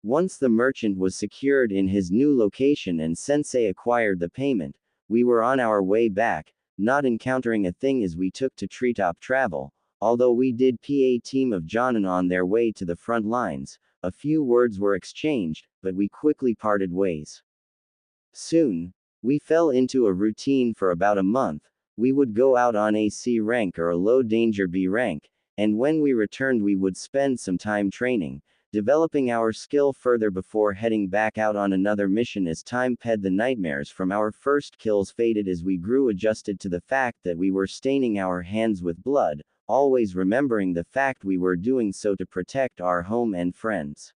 Once the merchant was secured in his new location and Sensei acquired the payment, we were on our way back, not encountering a thing as we took to treetop travel, although we did PA team of Jonin on their way to the front lines. A few words were exchanged, but we quickly parted ways. Soon, we fell into a routine for about a month. We would go out on a C rank or a low danger B rank, and when we returned we would spend some time training, developing our skill further before heading back out on another mission. As time passed, the nightmares from our first kills faded as we grew adjusted to the fact that we were staining our hands with blood, always remembering the fact we were doing so to protect our home and friends.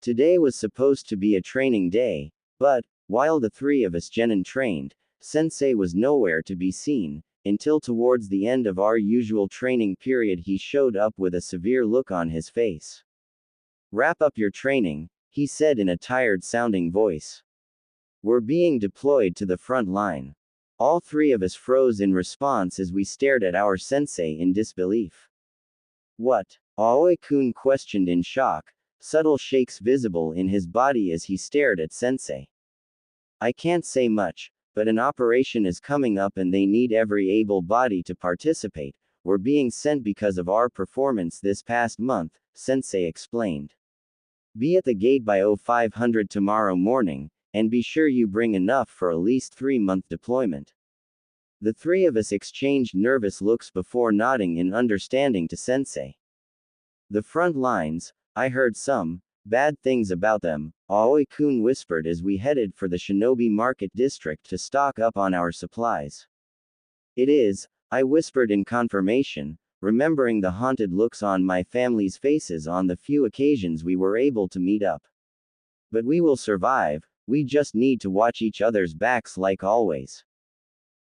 Today was supposed to be a training day, but, while the 3 of us genin trained, Sensei was nowhere to be seen, until towards the end of our usual training period he showed up with a severe look on his face. "Wrap up your training," he said in a tired-sounding voice. "We're being deployed to the front line." All 3 of us froze in response as we stared at our sensei in disbelief. "What?" Aoi-kun questioned in shock, subtle shakes visible in his body as he stared at sensei. "I can't say much, but an operation is coming up and they need every able body to participate. We're being sent because of our performance this past month," Sensei explained. "Be at the gate by 0500 tomorrow morning, and be sure you bring enough for at least 3-month deployment." The 3 of us exchanged nervous looks before nodding in understanding to Sensei. "The front lines, I heard some bad things about them," Aoi-kun whispered as we headed for the Shinobi Market District to stock up on our supplies. "It is," I whispered in confirmation, remembering the haunted looks on my family's faces on the few occasions we were able to meet up. "But we will survive, we just need to watch each other's backs like always."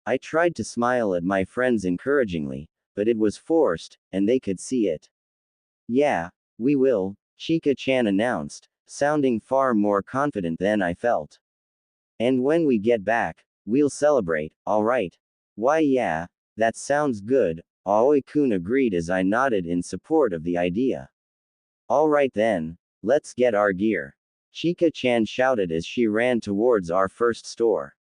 I tried to smile at my friends encouragingly, but it was forced, and they could see it. "Yeah, we will," Chika-chan announced, sounding far more confident than I felt. "And when we get back, we'll celebrate, alright?" "Why yeah, that sounds good," Aoi-kun agreed as I nodded in support of the idea. "Alright then, let's get our gear," Chika-chan shouted as she ran towards our first store.